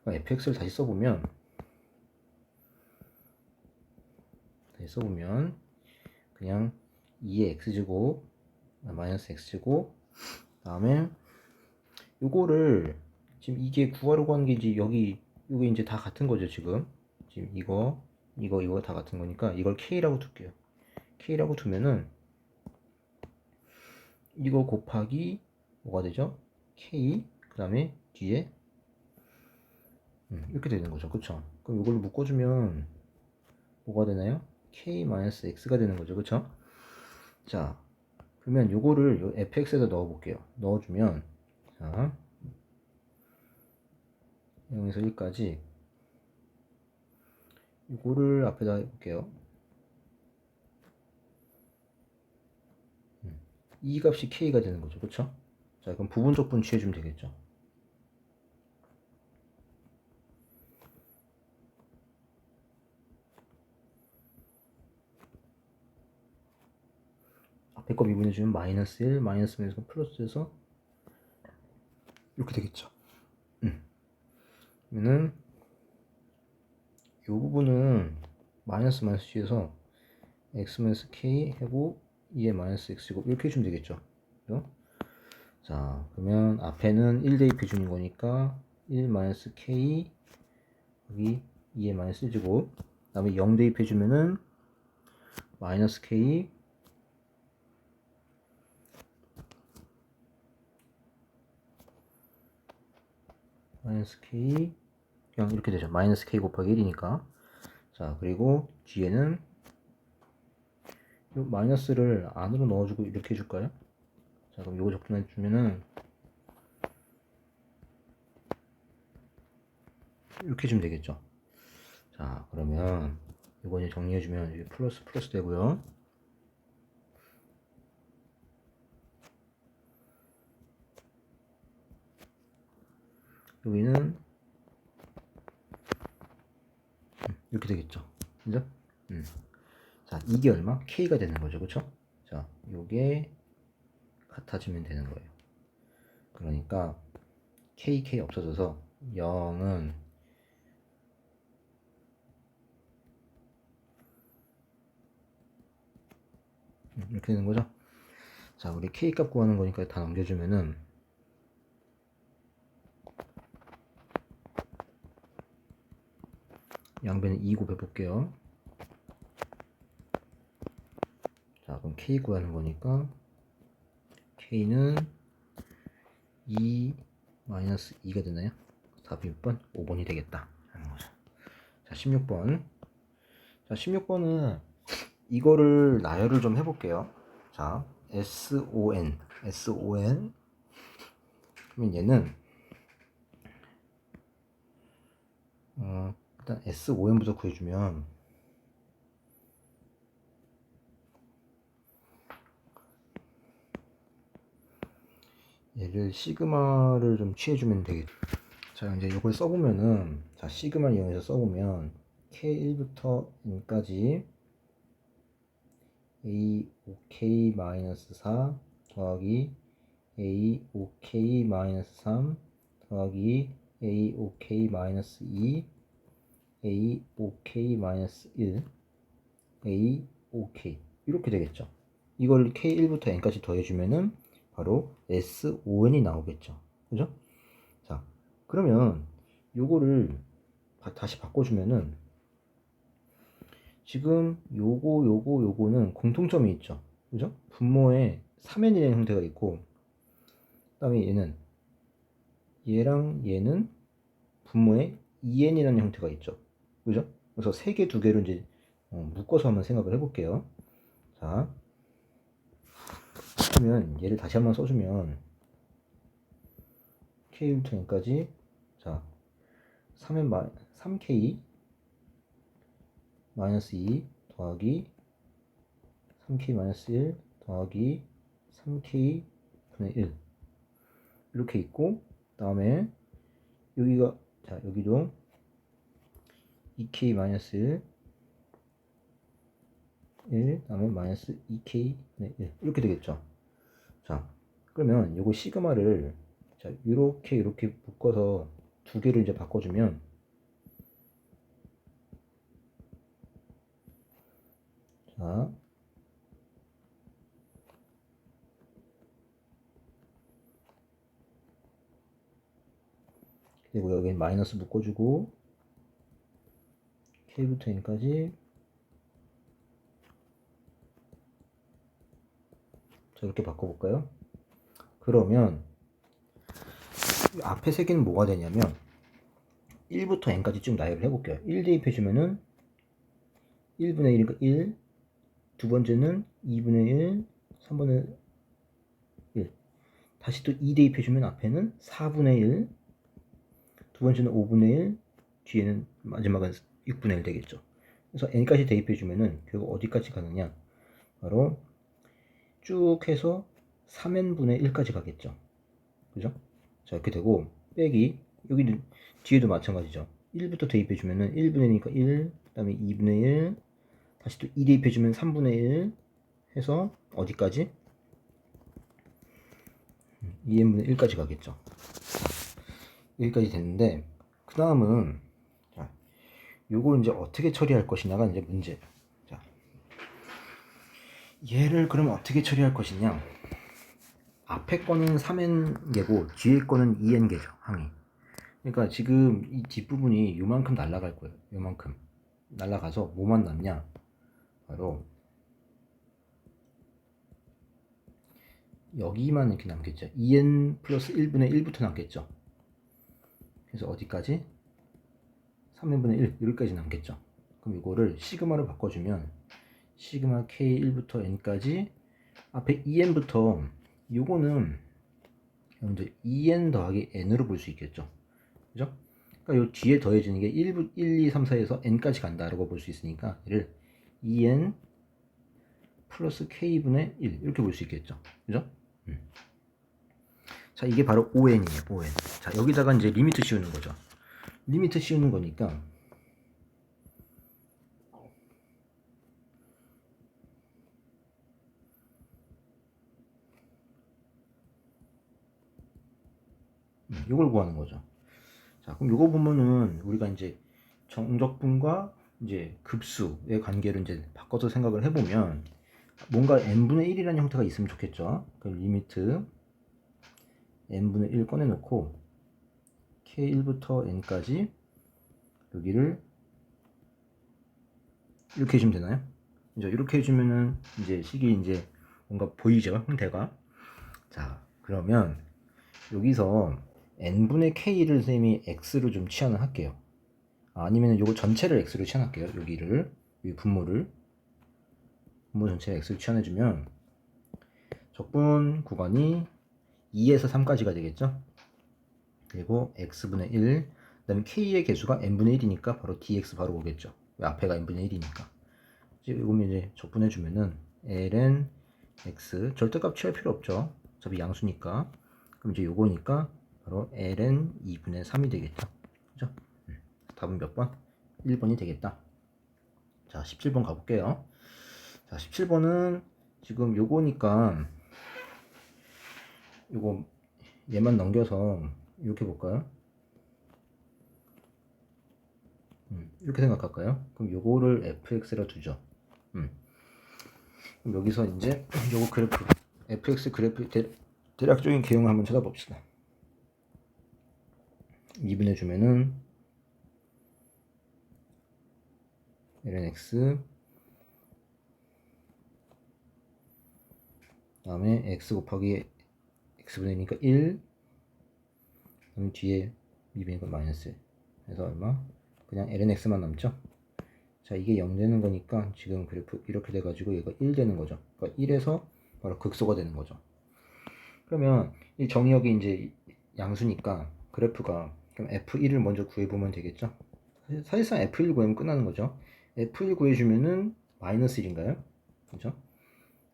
[SPEAKER 1] fx를 다시 써보면 그냥 2의 x제곱 마이너스 x제곱 다음에 요거를 지금 이게 구하려고 하는 게 이제 여기 이제 다 같은 거죠, 지금. 지금 이거 다 같은 거니까 이걸 k라고 둘게요. k라고 두면은 이거 곱하기 뭐가 되죠? k 그 다음에 뒤에 이렇게 되는 거죠. 그쵸? 그럼 이걸로 묶어주면 뭐가 되나요? k-x가 되는 거죠. 그쵸? 자, 그러면 요거를 요 fx에다 넣어 볼게요. 넣어주면 자 0에서 1까지 요거를 앞에다 해볼게요. 이 값이 k가 되는 거죠. 그쵸? 자, 그럼 부분적분 취해주면 되겠죠. 앞에 거 미분해주면 마이너스 1, 마이너스 에서 플러스에서 이렇게 되겠죠. 그러면은 이 부분은 마이너스 뒤에서 x 마이너스 k 하고 2의 마이너스 x제곱 이렇게 해주면 되겠죠. 그죠? 자, 그러면 앞에는 1 대입해 주는 거니까 1 마이너스 k 여기 2의 마이너스 1제곱 그 다음에 0 대입해 주면은 마이너스 k 그냥 이렇게 되죠. 마이너스 k 곱하기 1이니까. 자, 그리고 뒤에는 이 마이너스를 안으로 넣어주고 이렇게 해줄까요? 자, 그럼 이거 접근해주면은 이렇게 해주면 되겠죠. 자, 그러면 이거 이제 정리해주면 이게 플러스 되고요. 여기는 이렇게 되겠죠. 그죠? 자, 이게 얼마? k가 되는 거죠. 그쵸? 자, 요게 같아지면 되는 거예요. 그러니까 k 없어져서 0은 이렇게 되는 거죠. 자, 우리 k 값 구하는 거니까 다 넘겨주면은 양변에 2 곱해볼게요. 자, 그럼 k 구하는 거니까 k는 2 마이너스 2가 되나요? 답이 몇 번? 5번이 되겠다 하는 거죠. 자, 16번. 자, 16번은 이거를 나열을 좀 해볼게요. 자, SON 그러면 얘는 일단 SON부터 구해주면 얘를 시그마를 좀 취해주면 되겠죠. 자, 이제 이걸 써보면은 자, 시그마 이용해서 써보면 K1부터 N까지 A5K-4 더하기 A5K-3 더하기 A5K-2 A5K-1 A5K 이렇게 되겠죠. 이걸 K1부터 N까지 더해주면은 바로 SON이 나오겠죠. 그죠? 자, 그러면 요거를 다시 바꿔주면은 지금 요거는 공통점이 있죠. 그죠? 분모에 3n이라는 형태가 있고 그 다음에 얘랑 얘는 분모에 2n이라는 형태가 있죠. 그죠? 그래서 3개, 2개로 이제 묶어서 한번 생각을 해볼게요. 자, 그러면 얘를 다시 한번 써주면 K부터 N까지 자 3K 마이너스 2 더하기 3K 마이너스 1 더하기 3K 분의 1 이렇게 있고, 다음에 여기가, 자, 여기도 2k 마이너스 1, 다음에 마이너스 2k 1 이렇게 되겠죠. 자, 그러면 요거 시그마를 자, 이렇게 묶어서 두 개를 이제 바꿔주면, 자, 그리고 여기 마이너스 묶어주고 k부터 n까지, 자, 이렇게 바꿔볼까요? 그러면 앞에 세 개는 뭐가 되냐면 1부터 n까지 쭉 나열을 해볼게요. 1 대입해주면은 1분의 1이니까 1, 두 번째는 2분의 1, 3분의 1, 다시 또 2 대입해주면 앞에는 4분의 1, 두 번째는 5분의 1, 뒤에는 마지막은 6분의 1 되겠죠. 그래서 n까지 대입해주면은 결국 어디까지 가느냐, 바로 쭉 해서 3n분의 1까지 가겠죠. 그죠? 자, 이렇게 되고, 빼기, 여기는 뒤에도 마찬가지죠. 1부터 대입해주면은 1분의 1이니까 1, 그 다음에 2분의 1, 다시 또 2 대입해주면 3분의 1 해서 어디까지? 2n분의 1까지 가겠죠. 여기까지 됐는데, 그 다음은, 자, 요걸 이제 어떻게 처리할 것이냐가 이제 문제예요. 자, 얘를 그럼 어떻게 처리할 것이냐? 앞에 거는 3n개고, 뒤에 거는 2n개죠, 항이. 그러니까 지금 이 뒷부분이 요만큼 날아갈 거예요. 요만큼 날아가서 뭐만 남냐, 바로 여기만 이렇게 남겠죠. 2n 플러스 1분의 1부터 남겠죠. 그래서 어디까지? 3n분의 1 여기까지 남겠죠. 그럼 이거를 시그마로 바꿔주면 시그마 k1부터 n까지 앞에 2n부터 요거는 이제 2n 더하기 n으로 볼 수 있겠죠. 그죠? 그러니까 요 뒤에 더해지는 게 1, 2, 3, 4에서 n까지 간다라고 볼 수 있으니까 얘를 2n 플러스 k분의 1 이렇게 볼 수 있겠죠. 그죠? 자, 이게 바로 5n이에요. 5n. 자, 여기다가 이제 리미트 씌우는 거죠. 리미트 씌우는 거니까 이걸 구하는 거죠. 자, 그럼 이거 보면은 우리가 이제 정적분과 이제 급수의 관계를 이제 바꿔서 생각을 해보면 뭔가 n분의 1이라는 형태가 있으면 좋겠죠. 그 리미트 n분의 1 꺼내놓고 k1부터 n까지 여기를 이렇게 해주면 되나요? 이제 이렇게 해주면은 이제 식이 이제 뭔가 보이죠, 형태가. 자, 그러면 여기서 n분의 k를 선생님이 x로 좀 치환을 할게요. 아니면 요거 전체를 x로 치환할게요. 여기를, 이 분모를, 분모 전체를 x로 치환해주면 적분 구간이 2에서 3까지가 되겠죠. 그리고 x분의 1, 그 다음에 k의 개수가 n분의 1이니까 바로 dx 바로 오겠죠. 앞에가 n분의 1이니까. 이거 이제 적분해주면은 ln x, 절대값 취할 필요 없죠. 어차피 양수니까. 그럼 이제 요거니까 바로 ln 2분의 3이 되겠죠. 그죠? 답은 몇 번? 1번이 되겠다. 자, 17번 가볼게요. 자, 17번은 지금 요거니까 요거 얘만 넘겨서 이렇게 볼까요? 이렇게 생각할까요? 그럼 요거를 fx라 두죠. 그럼 여기서 이제 요거 그래프, fx 그래프 대략적인 개형을 한번 찾아봅시다. 2분해 주면은 ln x, 다음에 x 곱하기 x분의 1이니까 1, 그럼 뒤에 2분의 1은 마이너스, 그래서 얼마? 그냥 ln x만 남죠. 자, 이게 0 되는 거니까 지금 그래프 이렇게 돼가지고 얘가 1 되는 거죠. 그러니까 1에서 바로 극소가 되는 거죠. 그러면 이 정의역이 이제 양수니까 그래프가, 그럼 f1을 먼저 구해보면 되겠죠. 사실상 f1 구하면 끝나는 거죠. f1 구해주면은 마이너스 1인가요? 그죠?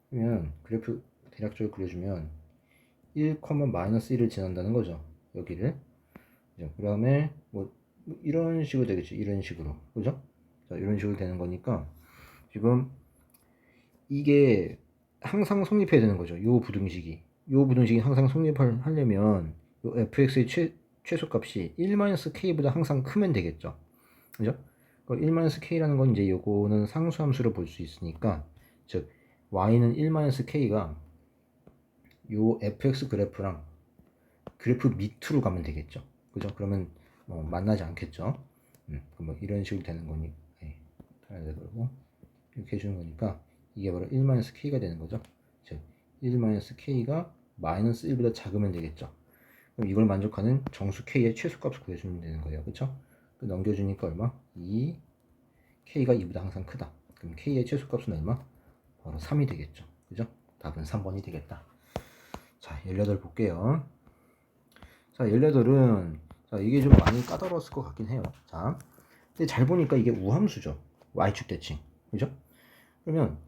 [SPEAKER 1] 그러면 그래프 대략적으로 그려주면 1, 마이너스 1을 지난다는 거죠. 여기를. 그 다음에 뭐 이런 식으로 되겠죠. 이런 식으로. 그죠? 자, 이런 식으로 되는 거니까 지금 이게 항상 성립해야 되는 거죠. 요 부등식이. 요 부등식이 항상 성립하려면 요 fx의 최소값이 1-k보다 항상 크면 되겠죠. 그죠? 1-k라는 건 이제 요거는 상수함수로 볼 수 있으니까, 즉 y는 1-k가 요 fx 그래프랑 그래프 밑으로 가면 되겠죠. 그죠? 그러면 만나지 않겠죠. 그럼 뭐 이런 식으로 되는 거니, 그리고 이렇게 해주는 거니까 이게 바로 1-k가 되는 거죠. 즉 1-k가 마이너스 1보다 작으면 되겠죠. 그럼 이걸 만족하는 정수 k의 최소값을 구해주면 되는 거예요. 그쵸? 넘겨주니까 얼마? 2, k가 2보다 항상 크다. 그럼 k의 최소값은 얼마? 바로 3이 되겠죠. 그죠? 답은 3번이 되겠다. 자, 18 볼게요. 자, 18은 자, 이게 좀 많이 까다로웠을 것 같긴 해요. 자, 근데 잘 보니까 이게 우함수죠. y축 대칭. 그죠? 그러면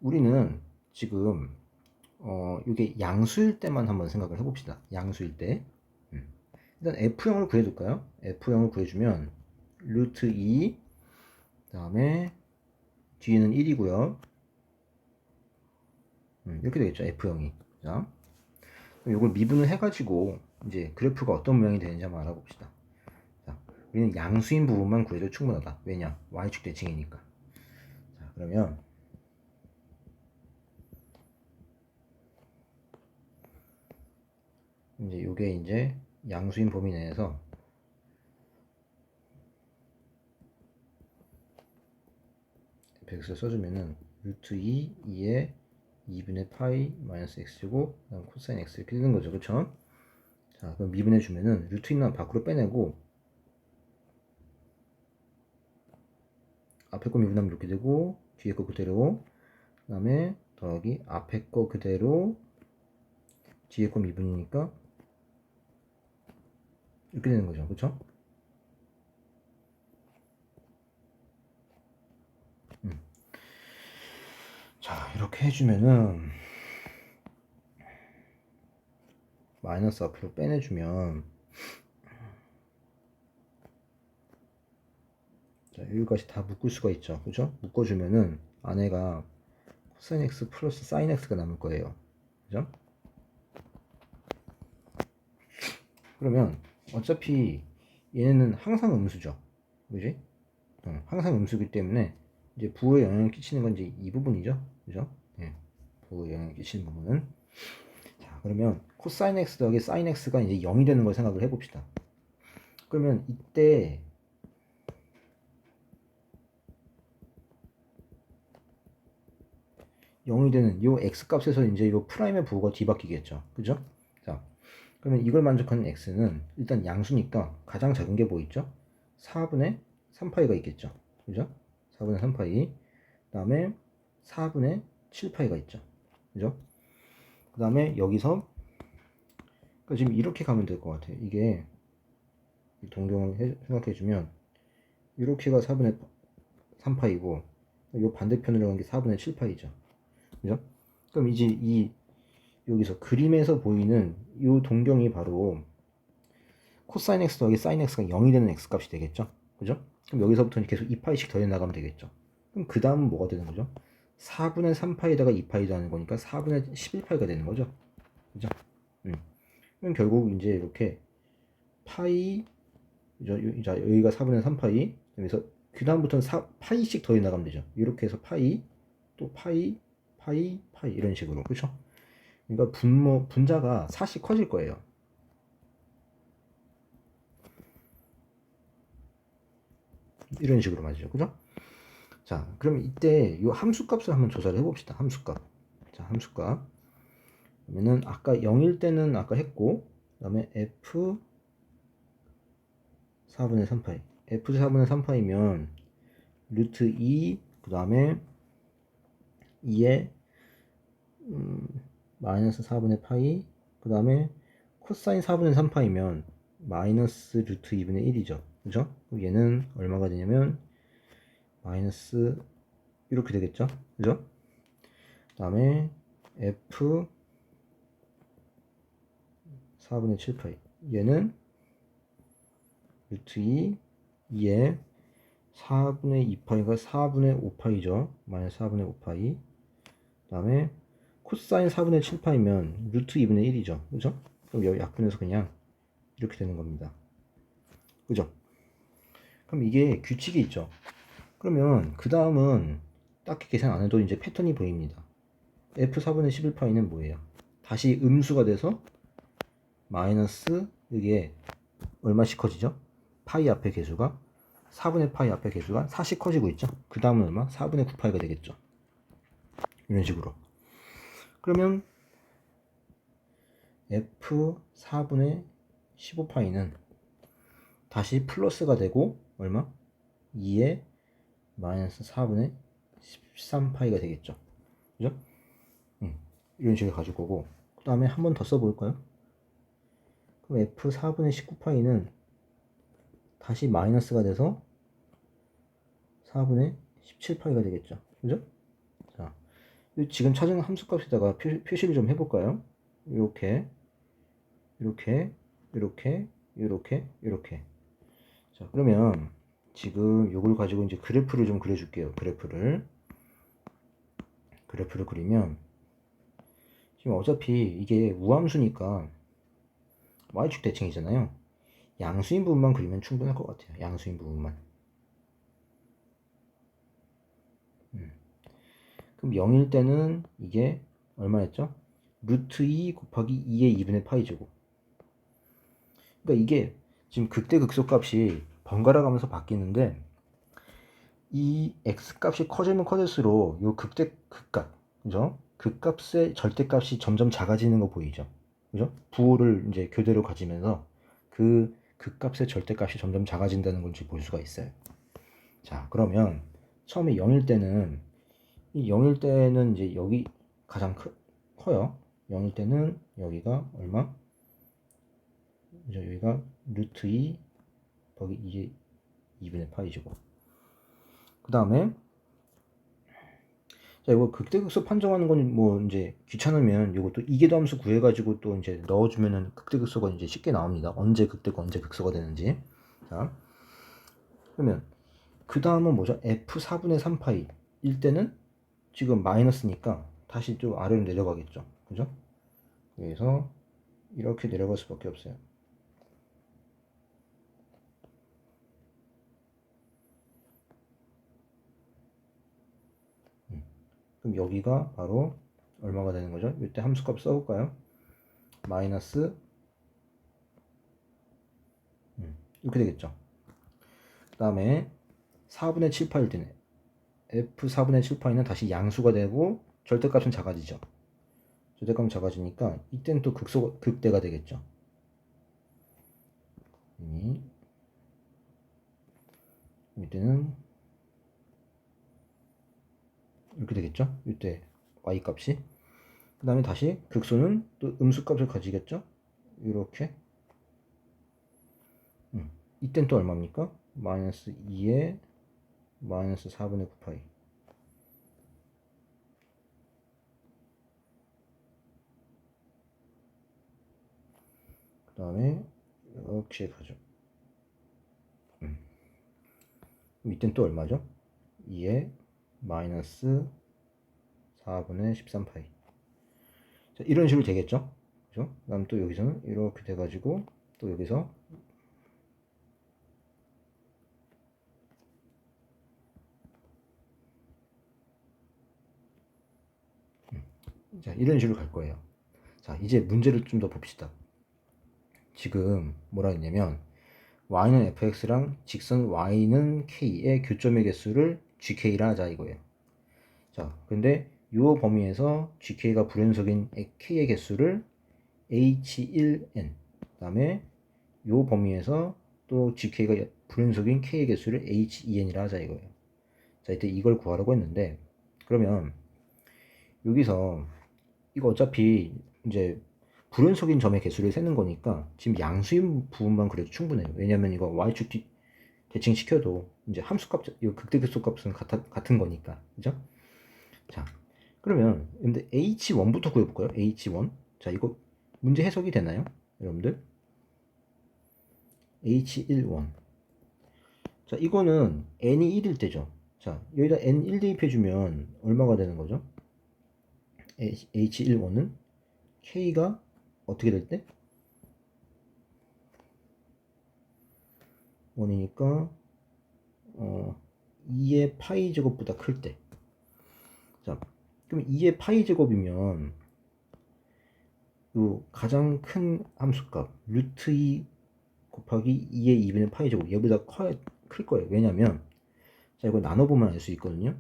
[SPEAKER 1] 우리는 지금 이게 양수일 때만 한번 생각을 해봅시다. 양수일 때. 일단 F형을 구해둘까요? F형을 구해주면 루트 2, 그 다음에 뒤에는 1이고요. 이렇게 되겠죠. F형이. 자, 이걸 미분을 해가지고 이제 그래프가 어떤 모양이 되는지 한번 알아봅시다. 자, 우리는 양수인 부분만 구해도 충분하다. 왜냐? Y축 대칭이니까. 자, 그러면 이제 요게 이제 양수인 범위 내에서 fx를 써주면은 루트 2, 2에 2분의 파이 마이너스 x고 그다음 코사인 x 이렇게 되는 거죠. 그쵸? 자, 그럼 미분해 주면은 루트 있는 밖으로 빼내고 앞에 거 미분하면 이렇게 되고 뒤에 거 그대로, 그 다음에 더하기 앞에 거 그대로 뒤에 거 미분이니까 이렇게 되는 거죠. 그쵸? 자, 이렇게 해주면은 마이너스 앞으로 빼내주면 자, 여기까지 다 묶을 수가 있죠. 그죠? 묶어주면은 안에가 코사인 x 플러스 사인 x가 남을 거예요. 그죠? 그러면 어차피 얘는 항상 음수죠. 그지? 항상 음수기 때문에 이제 부호에 영향을 끼치는 건 이제 이 부분이죠. 그죠? 예. 부호에 영향을 끼치는 부분은. 자, 그러면 코사인 x 더하기 사인 x가 이제 0이 되는 걸 생각을 해봅시다. 그러면 이때 영이 되는 요 x 값에서 이제 요 프라임의 부호가 뒤바뀌겠죠. 그죠? 자, 그러면 이걸 만족하는 x는 일단 양수니까 가장 작은 게 뭐 있죠? 4분의 3파이가 있겠죠. 그죠? 4분의 3파이. 그 다음에 4분의 7파이가 있죠. 그죠? 그 다음에 여기서 그러니까 지금 이렇게 가면 될 것 같아요. 이게 동경을 생각해주면 이렇게가 4분의 3파이고 요 반대편으로 간 게 4분의 7파이죠. 그죠? 그럼 이제 이 여기서 그림에서 보이는 이 동경이 바로 코사인 x 더하기 사인 x가 0이 되는 x 값이 되겠죠. 그죠? 그럼 여기서부터는 계속 2파이씩 더해 나가면 되겠죠. 그럼 그 다음은 뭐가 되는 거죠? 4분의 3파이에다가 2파이 더하는 거니까 4분의 11파이가 되는 거죠. 그죠? 그럼 결국 이제 이렇게 파이, 자, 여기가 4분의 3파이, 그래서 그 다음부터는 파이씩 더해 나가면 되죠. 이렇게 해서 파이, 또 파이, 파이, 파이 이런 식으로. 그렇죠? 그러니까 분자가 4씩 커질 거예요. 이런 식으로 말이죠. 그죠? 자, 그럼 이때 이 함수값을 한번 조사를 해봅시다. 함수값. 자, 함수값. 그러면은 아까 0일 때는 아까 했고, 그 다음에 f 4분의 3파이. f 4분의 3파이면 루트 2, 그 다음에 2에 마이너스 4분의 파이, 그 다음에 코사인 4분의 3파이면 마이너스 루트 2분의 1이죠. 그죠? 얘는 얼마가 되냐면 마이너스 이렇게 되겠죠. 그죠? 그 다음에 f 4분의 7파이. 얘는 루트 2, 2에 4분의 2파이가 4분의 5파이죠. 마이너스 4분의 5파이. 그 다음에 코사인 4분의 7파이면 루트 2분의 1이죠. 그죠? 그럼 여기 약분해서 그냥 이렇게 되는 겁니다. 그죠? 그럼 이게 규칙이 있죠. 그러면 그 다음은 딱히 계산 안 해도 이제 패턴이 보입니다. f 4분의 11파이는 뭐예요? 다시 음수가 돼서 마이너스 이게 얼마씩 커지죠? 파이 앞에 개수가 4분의 파이 앞에 개수가 4씩 커지고 있죠. 그 다음은 얼마? 4분의 9파이가 되겠죠. 이런 식으로. 그러면 f 4분의 15파이는 다시 플러스가 되고 얼마? 2에 마이너스 4분의 13파이가 되겠죠. 그죠? 이런 식으로 가질 거고, 그 다음에 한 번 더 써볼까요? 그럼 f 4분의 19파이는 다시 마이너스가 돼서 4분의 17파이가 되겠죠. 그죠? 자, 지금 찾은 함수값에다가 표시를 좀 해볼까요? 이렇게, 이렇게, 이렇게, 이렇게, 이렇게. 자, 그러면 지금 요걸 가지고 이제 그래프를 좀 그려줄게요. 그래프를 그리면 지금 어차피 이게 우함수니까 y축 대칭이잖아요. 양수인 부분만 그리면 충분할 것 같아요. 양수인 부분만. 그럼 0일 때는 이게 얼마였죠? 루트 2 곱하기 2의 2분의 파이 제곱. 그러니까 이게 지금 극대극소 값이 번갈아 가면서 바뀌는데 이 x 값이 커지면 커질수록 요 극값, 그죠? 극값의 절대값이 점점 작아지는 거 보이죠? 그죠? 부호를 이제 교대로 가지면서 그 극값의 절대값이 점점 작아진다는 걸 볼 수가 있어요. 자, 그러면 처음에 0일 때는 이 0일 때는 이제 여기 가장 커요. 0일 때는 여기가 얼마? 여기가 루트 2 거기 이게 2분의 파이죠. 그 다음에 자, 이거 극대극소 판정하는 건 뭐 이제 귀찮으면 이것도 이계도함수 구해가지고 또 이제 넣어주면은 극대극소가 이제 쉽게 나옵니다. 언제 극대고 언제 극소가 되는지. 자, 그러면 그 다음은 뭐죠? f 4분의 3파이 일 때는 지금 마이너스니까 다시 좀 아래로 내려가겠죠. 그죠? 그래서 이렇게 내려갈 수밖에 없어요. 그럼 여기가 바로 얼마가 되는 거죠? 이때 함수값 써볼까요? 마이너스 이렇게 되겠죠. 그 다음에 4분의 7파일 때는 f 4분의 7파이는 다시 양수가 되고 절대값은 작아지죠. 절대값은 작아지니까 이때는 또 극대가 되겠죠. 이때는 이렇게 되겠죠. 이때 y 값이. 그 다음에 다시 극소는 또 음수값을 가지겠죠. 이렇게. 이땐 또 얼마입니까? 마이너스 2에 마이너스 4분의 9파이. 그 다음에 이렇게 가죠. 이땐 또 얼마죠? 2에 마이너스 4분의 13파이. 자, 이런 식으로 되겠죠? 그죠? 그 다음 또 여기서는 이렇게 돼가지고 또 여기서 자, 이런 식으로 갈 거예요. 자, 이제 문제를 좀 더 봅시다. 지금 뭐라 했냐면 y는 fx랑 직선 y는 k의 교점의 개수를 gk라 하자 이거예요. 자, 근데 이 범위에서 gk가 불연속인 k의 개수를 h1n, 그 다음에 이 범위에서 또 gk가 불연속인 k의 개수를 h2n이라 하자 이거예요. 자, 이때 이걸 구하라고 했는데 그러면 여기서 이거 어차피 이제 불연속인 점의 개수를 세는 거니까 지금 양수인 부분만 그래도 충분해요. 왜냐면 이거 y축 대칭 시켜도 이제 함수값, 이 극대극소 값은 같은 거니까. 그죠? 자, 그러면 근데 h1부터 구해볼까요? h1. 자, 이거 문제 해석이 되나요? 여러분들 H1, 자 이거는 n이 1일 때죠. 자 여기다 n1 대입해주면 얼마가 되는 거죠? H1은 K가 어떻게 될 때? 1이니까 2의 파이 제곱보다 클 때. 자 그럼 2의 파이 제곱이면 요 가장 큰 함수값 루트 2 곱하기 2의 2분의 파이 제곱 얘보다 클 거예요. 왜냐면 자 이거 나눠보면 알 수 있거든요.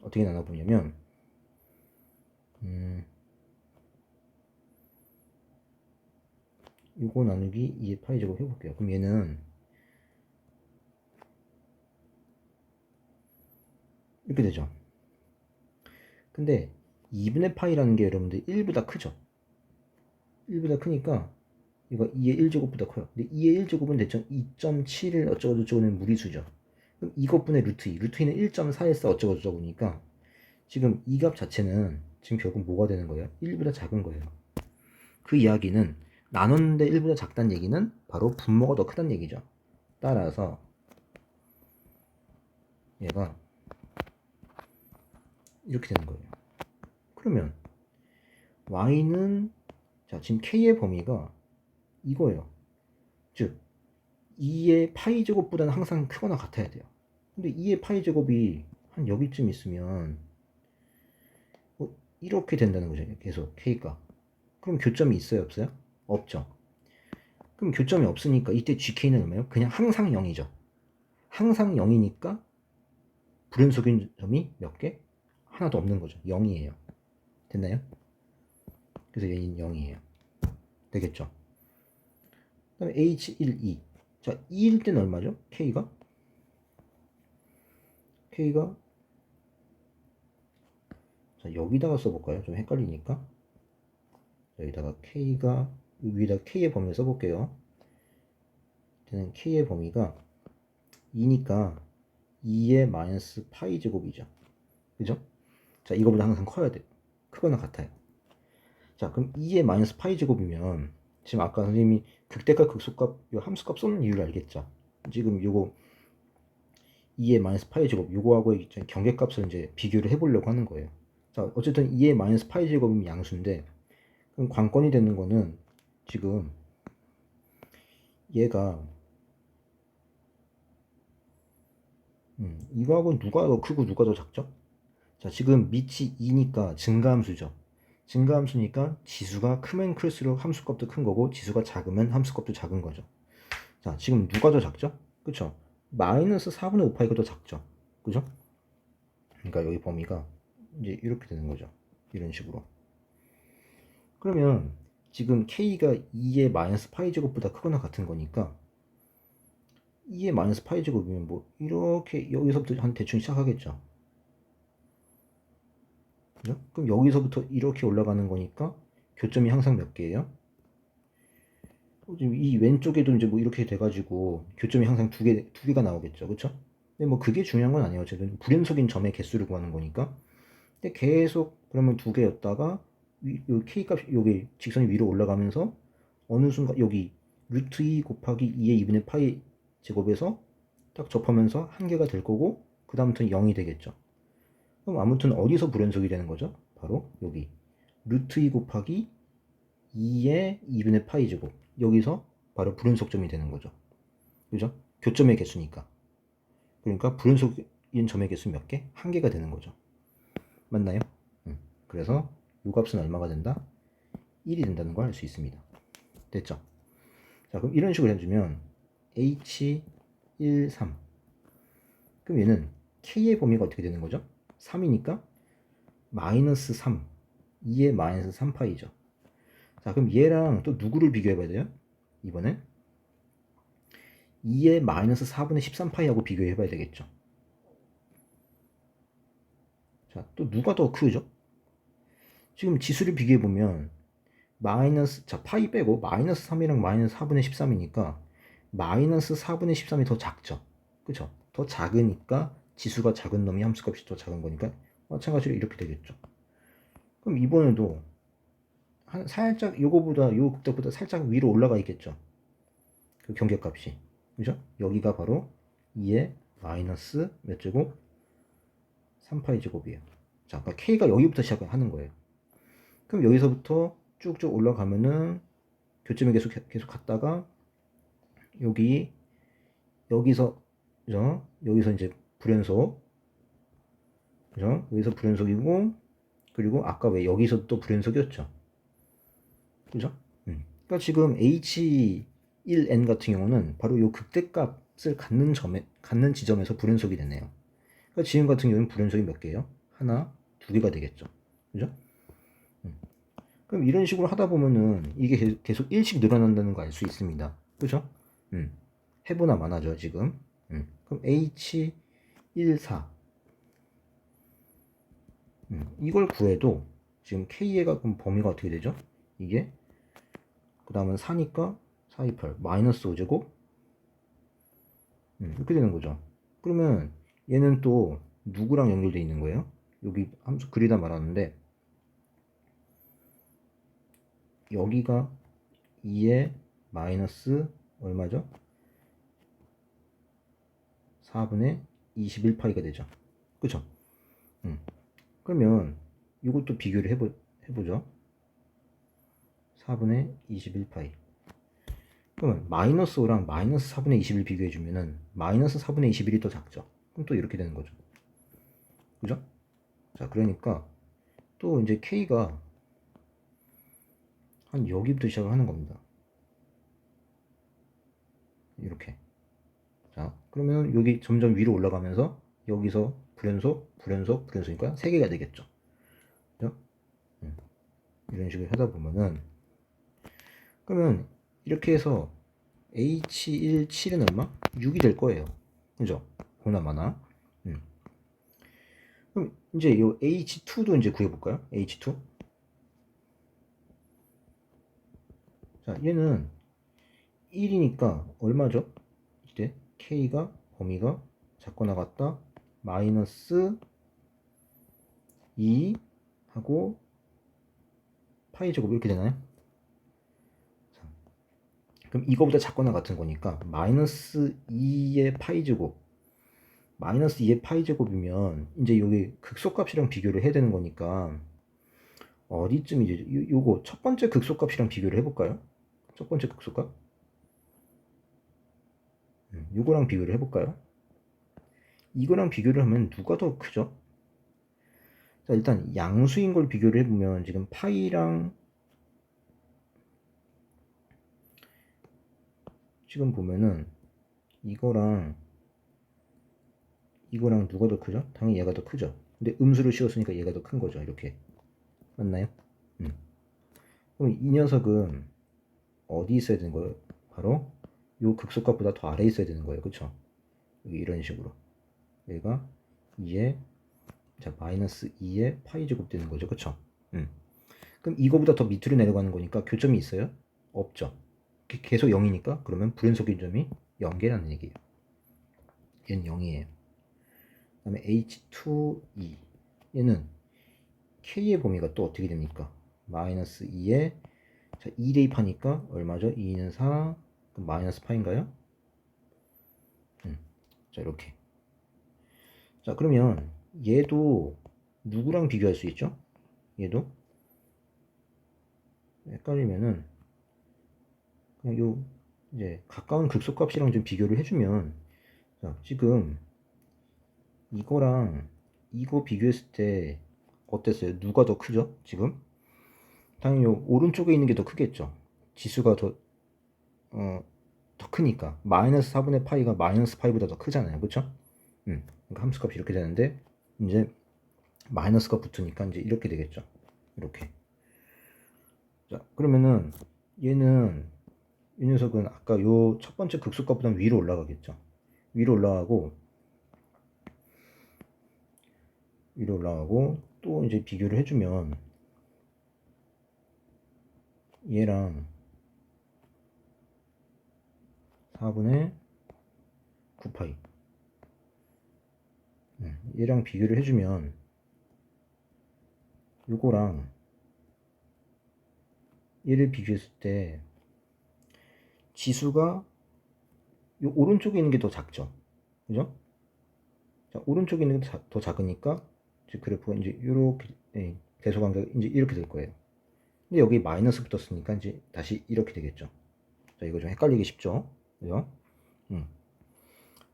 [SPEAKER 1] 어떻게 나눠보냐면 요거 나누기 2의 파이 제곱 해볼게요. 그럼 얘는 이렇게 되죠. 근데 2분의 파이라는 게 여러분들 1보다 크죠. 1보다 크니까 이거 2의 1제곱보다 커요. 근데 2의 1제곱은 대충 2.7을 어쩌고저쩌고는 무리수죠. 그럼 이것분의 루트 2, 루트 2는 1.4에서 어쩌고저쩌고니까 지금 이 값 자체는 지금 결국 뭐가 되는 거예요? 1보다 작은 거예요. 그 이야기는 나눴는데 1보다 작다는 얘기는 바로 분모가 더 크다는 얘기죠. 따라서 얘가 이렇게 되는 거예요. 그러면 y는 자 지금 k의 범위가 이거예요. 즉 2의 파이 제곱보다는 항상 크거나 같아야 돼요. 근데 2의 파이 제곱이 한 여기쯤 있으면 이렇게 된다는 거죠. 계속 k가. 그럼 교점이 있어요, 없어요? 없죠. 그럼 교점이 없으니까 이때 gk는 얼마예요? 그냥 항상 0이죠. 항상 0이니까 불연속인 점이 몇 개? 하나도 없는 거죠. 0이에요. 됐나요? 그래서 얘는 0이에요. 되겠죠? 그 다음에 H1, 2. 자, 2일 때는 얼마죠? K가? 자, 여기다가 써볼까요? 좀 헷갈리니까. 여기다가 K가, 위에다 K의 범위를 써볼게요. 저는 K의 범위가 2니까 2의 마이너스 파이 제곱이죠. 그죠? 자, 이거보다 항상 커야 돼요. 크거나 같아요. 자, 그럼 2의 마이너스 파이 제곱이면 지금 아까 선생님이 극대값, 극소값, 요 함수값 쏘는 이유를 알겠죠? 지금 요거 2의 마이너스 파이 제곱 요거하고 경계값을 이제 비교를 해보려고 하는 거예요. 자, 어쨌든 2의 마이너스 파이 제곱이면 양수인데 그럼 관건이 되는 거는 지금 얘가 이거하고 누가 더 크고 누가 더 작죠? 자, 지금 밑이 2니까 증가함수죠. 증가함수니까 지수가 크면 클수록 함수값도 큰 거고 지수가 작으면 함수값도 작은 거죠. 자, 지금 누가 더 작죠? 그쵸? 마이너스 4분의 5파이가 더 작죠. 그죠? 그러니까 여기 범위가 이제 이렇게 되는 거죠. 이런 식으로. 그러면 지금 k가 2의 마이너스 파이 제곱보다 크거나 같은 거니까 2의 마이너스 파이 제곱이면 뭐 이렇게 여기서부터 한 대충 시작하겠죠. 그죠? 그럼 여기서부터 이렇게 올라가는 거니까 교점이 항상 몇 개예요? 지금 이 왼쪽에도 이제 뭐 이렇게 돼가지고 교점이 항상 두 개가 나오겠죠. 그쵸? 근데 뭐 그게 중요한 건 아니에요. 어쨌든 불연속인 점의 개수를 구하는 거니까. 근데 계속 그러면 두 개였다가 요 k 값 여기 직선이 위로 올라가면서 어느 순간 여기 루트 2 곱하기 2의 2분의 파이 제곱에서 딱 접하면서 한 개가 될 거고 그 다음부터는 0이 되겠죠. 그럼 아무튼 어디서 불연속이 되는 거죠? 바로 여기 루트 2 곱하기 2의 2분의 파이 제곱 여기서 바로 불연속점이 되는 거죠. 그죠? 교점의 개수니까. 그러니까 불연속인 점의 개수 몇 개? 한 개가 되는 거죠. 맞나요? 그래서 이 값은 얼마가 된다? 1이 된다는 걸 알 수 있습니다. 됐죠? 자, 그럼 이런 식으로 해주면 H1, 3. 그럼 얘는 K의 범위가 어떻게 되는 거죠? 3이니까 마이너스 3, 2의 마이너스 3파이죠. 자, 그럼 얘랑 또 누구를 비교해 봐야 돼요? 이번에 2의 마이너스 4분의 13파이하고 비교해 봐야 되겠죠. 자, 또 누가 더 크죠? 지금 지수를 비교해 보면 마이너스, 자, 파이 빼고 마이너스 3이랑 마이너스 4분의 13이니까 마이너스 4분의 13이 더 작죠. 그쵸? 더 작으니까 지수가 작은 놈이 함수값이 더 작은 거니까 마찬가지로 이렇게 되겠죠. 그럼 이번에도 살짝 요거보다 요 극답보다 살짝 위로 올라가 있겠죠. 그 경계값이. 그죠? 여기가 바로 2의 마이너스 몇 제곱? 3파이 제곱이에요. 자, 그러니까 K가 여기부터 시작하는 거예요. 그럼 여기서부터 쭉쭉 올라가면은 교점이 계속 갔다가 여기서 그죠? 여기서 이제 불연속 그죠? 여기서 불연속이고 그리고 아까 왜 여기서 또 불연속이었죠. 그죠? 그러니까 지금 H1n 같은 경우는 바로 요 극대값을 갖는 지점에서 불연속이 되네요. 그러니까 지금 같은 경우는 불연속이 몇 개예요? 하나, 두 개가 되겠죠. 그죠? 그럼 이런 식으로 하다 보면은 이게 계속 1씩 늘어난다는 거 알 수 있습니다. 그죠? 해보나 마나죠, 지금. 그럼 H14. 이걸 구해도 지금 K의 그럼 범위가 어떻게 되죠? 이게 그 다음은 4니까 4, 2, 8 마이너스 5제곱 이렇게 되는 거죠. 그러면 얘는 또 누구랑 연결되어 있는 거예요? 여기 함수 그리다 말았는데 여기가 2의 마이너스 얼마죠? 4분의 21파이가 되죠. 그쵸? 그러면 이것도 비교를 해보죠. 4분의 21파이. 그러면 마이너스 5랑 마이너스 4분의 21 비교해주면은 마이너스 4분의 21이 더 작죠. 그럼 또 이렇게 되는 거죠. 그죠? 자, 그러니까 또 이제 K가 한 여기부터 시작을 하는 겁니다. 이렇게. 자, 그러면 여기 점점 위로 올라가면서 여기서 불연속이니까 3개가 되겠죠. 그죠? 이런 식으로 하다 보면은 그러면 이렇게 해서 H17은 얼마? 6이 될 거예요. 그죠? 보나마나. 그럼 이제 이 H2도 이제 구해볼까요? H2. 자, 얘는 1이니까 얼마죠? 이때 K가 범위가 작거나 같다 마이너스 2 하고 파이 제곱 이렇게 되나요? 자, 그럼 이거보다 작거나 같은 거니까 마이너스 2의 파이 제곱 마이너스 2의 파이 제곱이면 이제 여기 극소값이랑 비교를 해야 되는 거니까 어디쯤이지? 요거 첫 번째 극소값이랑 비교를 해볼까요? 첫 번째 극소값 요거랑 비교를 해볼까요? 이거랑 비교를 하면 누가 더 크죠? 자, 일단 양수인 걸 비교를 해보면 지금 파이랑 지금 보면은 이거랑 누가 더 크죠? 당연히 얘가 더 크죠. 근데 음수를 씌웠으니까 얘가 더 큰 거죠. 이렇게 맞나요? 그럼 이 녀석은 어디 있어야 되는 거예요? 바로 요 극소값보다 더 아래에 있어야 되는 거예요. 그쵸? 여기 이런 식으로 얘가 2에 자 마이너스 2에 파이 제곱 되는 거죠. 그쵸? 그럼 이거보다 더 밑으로 내려가는 거니까 교점이 있어요? 없죠. 계속 0이니까 그러면 불연속인 점이 0개라는 얘기예요. 얘는 0이에요. 그 다음에 H2E 얘는 K의 범위가 또 어떻게 됩니까? 마이너스 2에 자 2 대입하니까 얼마죠? 2는 4 그럼 마이너스 파인가요? 자 이렇게 자 그러면 얘도 누구랑 비교할 수 있죠? 얘도 헷갈리면은 그냥 요 이제 가까운 극소값이랑 좀 비교를 해주면 자 지금 이거랑 이거 비교했을 때 어땠어요? 누가 더 크죠? 지금? 당연히 요 오른쪽에 있는 게 더 크겠죠. 지수가 더 크니까 마이너스 4분의 파이가 마이너스 파이보다 더 크잖아요. 그쵸? 그러니까 함수값이 이렇게 되는데 이제 마이너스가 붙으니까 이제 이렇게 되겠죠. 이렇게. 자 그러면은 얘는 이 녀석은 아까 요 첫 번째 극소값보다 위로 올라가겠죠. 위로 올라가고 또 이제 비교를 해주면 얘랑 4분의 9파이 얘랑 비교를 해주면 요거랑 얘를 비교했을 때 지수가 요 오른쪽에 있는 게 더 작죠. 그죠? 자, 오른쪽에 있는 게 더 작으니까 이제 그래프가 이제 이렇게 대소 관계가 이제 이렇게 될 거예요. 근데 여기 마이너스 붙었으니까 이제 다시 이렇게 되겠죠. 자, 이거 좀 헷갈리기 쉽죠? 그죠?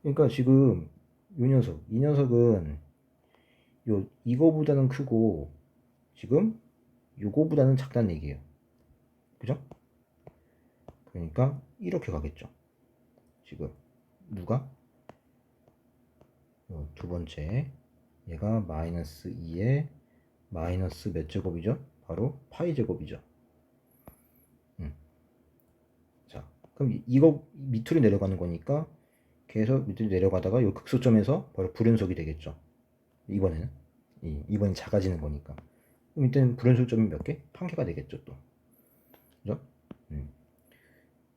[SPEAKER 1] 그러니까 지금 이 녀석은 이거보다는 크고 지금 요거보다는 작다는 얘기예요. 그죠? 그러니까 이렇게 가겠죠. 지금 누가? 두 번째 얘가 마이너스 2에 마이너스 몇 제곱이죠? 바로 파이 제곱이죠. 자, 그럼 이거 밑으로 내려가는 거니까 계속 밑으로 내려가다가 이 극소점에서 바로 불연속이 되겠죠. 이번에는 이번이 작아지는 거니까. 그럼 이때는 불연속점이 몇 개? 한 개가 되겠죠 또. 그죠?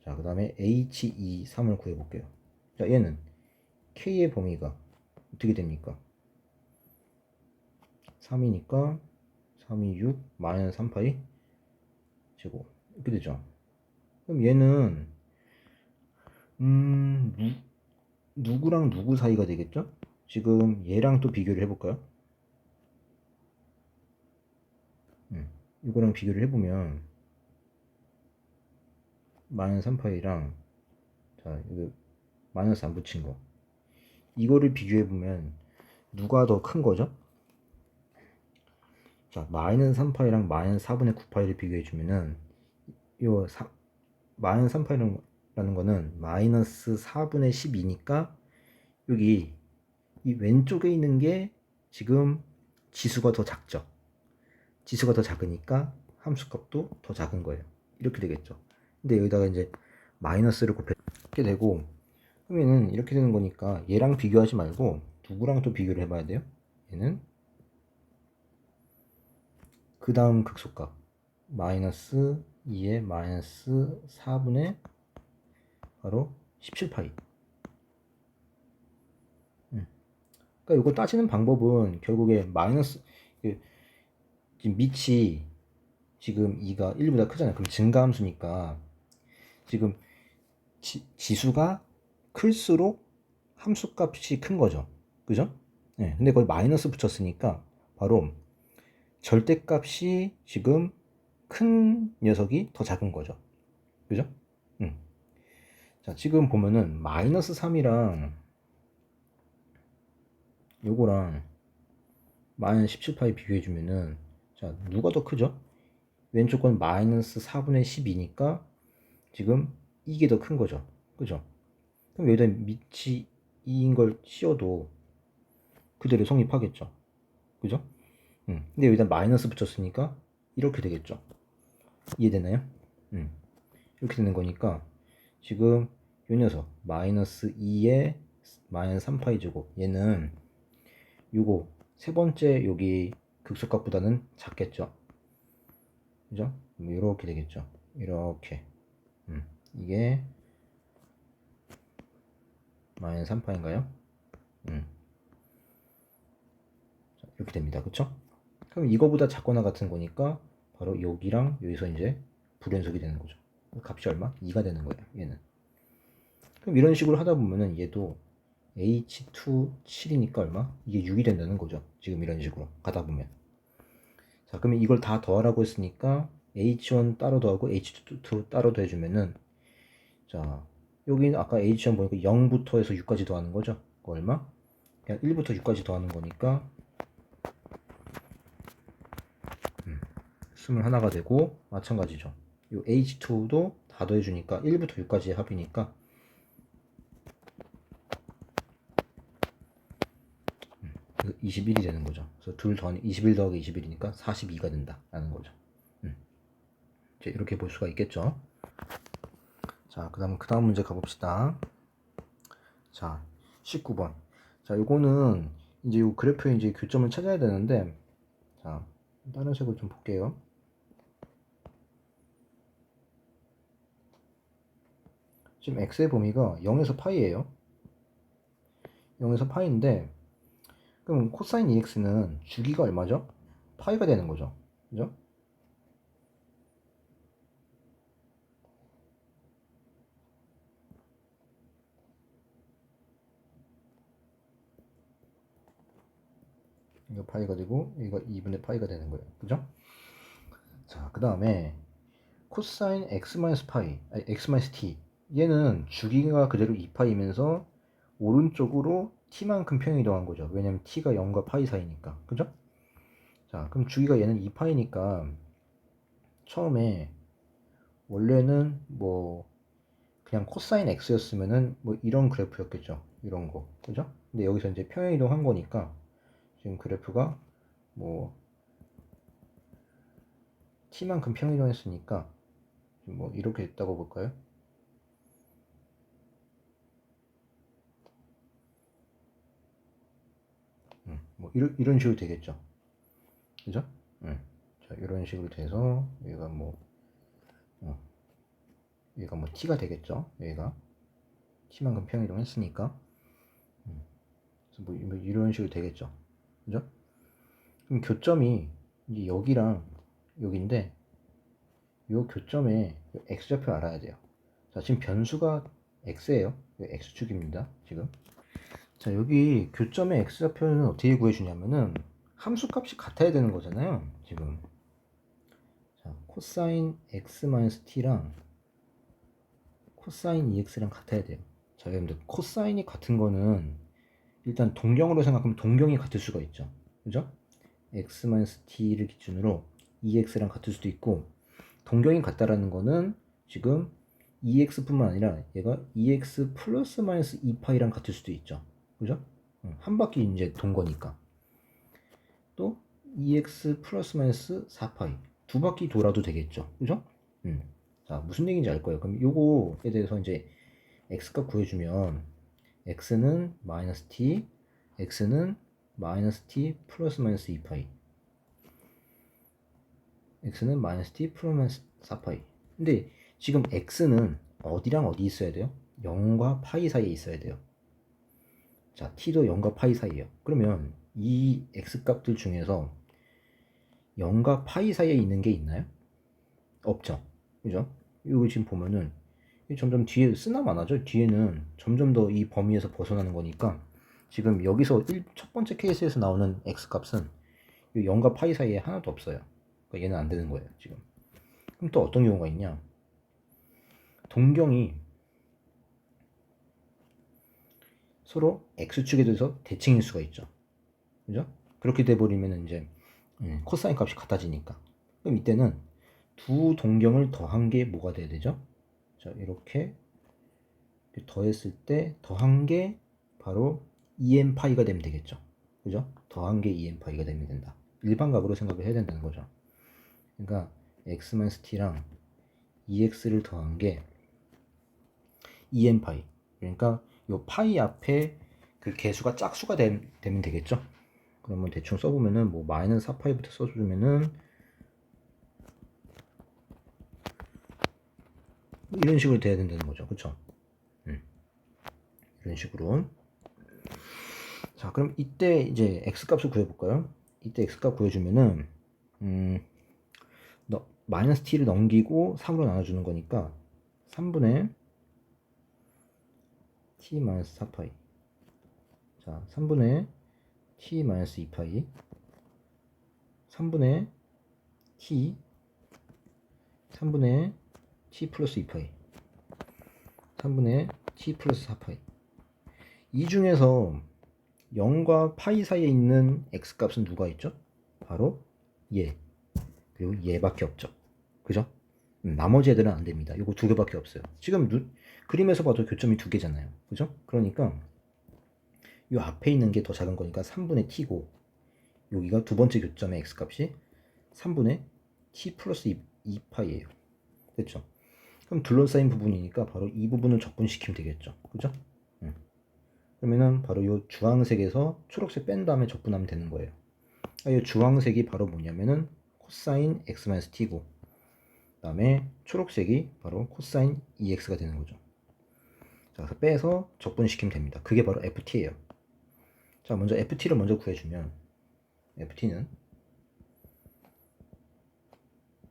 [SPEAKER 1] 자, 그 다음에 H23을 구해볼게요. 자, 얘는 K의 범위가 어떻게 됩니까? 3이니까 3이 6 마이너스 3파이 제곱 이렇게 되죠. 그럼 얘는 누구랑 누구 사이가 되겠죠? 지금 얘랑 또 비교를 해볼까요? 이거랑 비교를 해보면 마이너스 3파이랑 자 이거 마이너스 안 붙인 거 이거를 비교해보면 누가 더 큰 거죠? 자 마이너스 3파이랑 마이너스 4분의 9파이를 비교해주면은 요 마이너스 3파이라는 거는 마이너스 4분의 12니까 여기 이 왼쪽에 있는 게 지금 지수가 더 작죠. 지수가 더 작으니까 함수값도 더 작은 거예요. 이렇게 되겠죠. 근데 여기다가 이제 마이너스를 곱하게 되고 그러면은 이렇게 되는 거니까 얘랑 비교하지 말고 누구랑 또 비교를 해봐야 돼요. 얘는 그 다음 극소값 마이너스 2에 마이너스 4분의 바로 17파이. 그러니까 이거 따지는 방법은 결국에 마이너스 지금 밑이 지금 2가 1보다 크잖아요. 그럼 증가함수니까 지금 지수가 클수록 함수값이 큰 거죠. 그죠? 네, 근데 거기 마이너스 붙였으니까 바로 절대값이 지금 큰 녀석이 더 작은 거죠. 그죠? 자, 지금 보면은 마이너스 3이랑 요거랑 마이너스 17파이 비교해주면은 자, 누가 더 크죠? 왼쪽 건 마이너스 4분의 12니까 지금 이게 더 큰 거죠. 그죠? 그럼 여기다 밑이 2인 걸 씌워도 그대로 성립하겠죠. 그죠? 근데 여기다 마이너스 붙였으니까 이렇게 되겠죠. 이해되나요? 이렇게 되는 거니까 지금 요 녀석 마이너스 2에 마이너스 3파이 제곱 얘는 요거 세 번째 여기 극소값보다는 작겠죠. 그죠? 이렇게 되겠죠. 이렇게 이게 마이너스 3파인가요? 이렇게 됩니다. 그쵸? 그럼 이거보다 작거나 같은 거니까 바로 여기랑 여기서 이제 불연속이 되는 거죠. 값이 얼마? 2가 되는 거예요. 얘는. 그럼 이런 식으로 하다 보면은 얘도 H2 7이니까 얼마? 이게 6이 된다는 거죠. 지금 이런 식으로 가다 보면. 자, 그러면 이걸 다 더하라고 했으니까 H1 따로 더하고 H2 따로 더해주면은 자, 여기는 아까 H1 보니까 0부터 해서 6까지 더하는 거죠. 그 얼마? 그냥 1부터 6까지 더하는 거니까 21가 되고 마찬가지죠. 이 H2도 다 더해주니까 1부터 6까지의 합이니까 21이 되는 거죠. 그래서 21 더하기 21이니까 42가 된다라는 거죠. 이제 이렇게 볼 수가 있겠죠. 자, 그 다음 문제 가봅시다. 자, 19번. 자, 요거는 이제 요 그래프에 이제 교점을 찾아야 되는데, 자, 다른 색을 좀 볼게요. 지금 x의 범위가 0에서 파이예요. 0에서 파이인데, 그럼 코사인 EX는 주기가 얼마죠? 파이가 되는 거죠. 그죠? 이거 파이가 되고 이거 2분의 파이가 되는 거예요. 그죠? 자, 그 다음에 코사인 x 마이너스 파이, 아니 x 마이너스 t. 얘는 주기가 그대로 2파이면서 오른쪽으로 t만큼 평행이동한 거죠. 왜냐면 t가 0과 파이 사이니까. 그죠? 자, 그럼 주기가 얘는 2파이니까 처음에 원래는 뭐 그냥 코사인 x였으면은 뭐 이런 그래프였겠죠. 이런 거. 그죠? 근데 여기서 이제 평행이동한 거니까 지금 그래프가 뭐 t만큼 평행이동했으니까 뭐 이렇게 됐다고 볼까요? 뭐 이런 식으로 되겠죠. 그죠? 자, 이런 식으로 돼서 얘가 뭐 얘가 뭐 t가 되겠죠. 얘가 t만큼 평행이동했으니까 그래서 뭐 이런 식으로 되겠죠. 그죠? 그럼 교점이 이제 여기랑 여기인데 이 교점에 x좌표 알아야 돼요. 자, 지금 변수가 x예요. x축입니다. 지금. 자, 여기 교점의 x좌표는 어떻게 구해주냐면은 함수값이 같아야 되는 거잖아요. 지금. 자, 코사인 x-t랑 코사인 ex랑 같아야 돼요. 자, 여러분들 코사인이 같은 거는 일단 동경으로 생각하면 동경이 같을 수가 있죠. 그죠? x-t를 기준으로 ex랑 같을 수도 있고 동경이 같다라는 거는 지금 ex뿐만 아니라 얘가 ex 플러스 마이너스 2파이랑 같을 수도 있죠. 그죠? 한 바퀴 이제 돈 거니까. 또 ex 플러스 마이너스 4파이 두 바퀴 돌아도 되겠죠. 그죠? 자, 무슨 얘기인지 알 거예요. 그럼 요거에 대해서 이제 x값 구해주면 x는 마이너스 t, x는 마이너스 t 플러스 마이너스 2파이, x는 마이너스 t 플러스 마이너스 4파이. 근데 지금 x는 어디랑 어디 있어야 돼요? 0과 파이 사이에 있어야 돼요. 자, t도 0과 파이 사이에요. 그러면 이 x값들 중에서 0과 파이 사이에 있는 게 있나요? 없죠. 그죠? 이거 지금 보면은 점점 뒤에 쓰나 마나죠? 뒤에는 점점 더 이 범위에서 벗어나는 거니까 지금 여기서 첫 번째 케이스에서 나오는 x값은 0과 파이 사이에 하나도 없어요. 그러니까 얘는 안 되는 거예요, 지금. 그럼 또 어떤 경우가 있냐? 동경이 서로 x축에 대해서 대칭일 수가 있죠. 그죠? 그렇게 돼버리면 이제 코사인 값이 같아지니까. 그럼 이때는 두 동경을 더한 게 뭐가 돼야 되죠? 자, 이렇게 더했을 때 더한 게 바로 2n파이가 되면 되겠죠. 그죠? 더한 게 2n파이가 되면 된다. 일반각으로 생각을 해야 된다는 거죠. 그러니까 x-t랑 2x를 더한 게 2n파이. 그러니까 요 파이 앞에 그 개수가 짝수가 되면 되겠죠. 그러면 대충 써보면은 뭐 마이너스 4파이부터 써주면은 이런 식으로 돼야 된다는 거죠. 그쵸? 이런 식으로. 자, 그럼 이때 이제 x값을 구해볼까요? 이때 x값 구해주면은 마이너스 t를 넘기고 3으로 나눠주는 거니까 3분의 t 마이너스 4파이. 자, 3분의 t 마이너스 2파이, 3분의 t, 3분의 t 플러스 2파이, 3분의 t 플러스 4파이. 이 중에서 0과 파이 사이에 있는 x값은 누가 있죠? 바로 얘, 그리고 얘밖에 없죠. 그죠? 나머지 애들은 안 됩니다. 이거 두 개밖에 없어요. 지금 그림에서 봐도 교점이 두 개잖아요. 그죠? 그러니까 이 앞에 있는 게 더 작은 거니까 3분의 t고 여기가 두 번째 교점의 x값이 3분의 t 플러스 2파이예요. 됐죠? 그럼 둘러싸인 부분이니까 바로 이 부분을 적분시키면 되겠죠. 그죠? 그러면은 바로 이 주황색에서 초록색 뺀 다음에 적분하면 되는 거예요. 이 주황색이 바로 뭐냐면은 코사인 x-t고 그 다음에 초록색이 바로 코사인 2x가 되는 거죠. 자, 그래서 빼서 적분시키면 됩니다. 그게 바로 ft예요. 자, 먼저 ft를 먼저 구해주면 ft는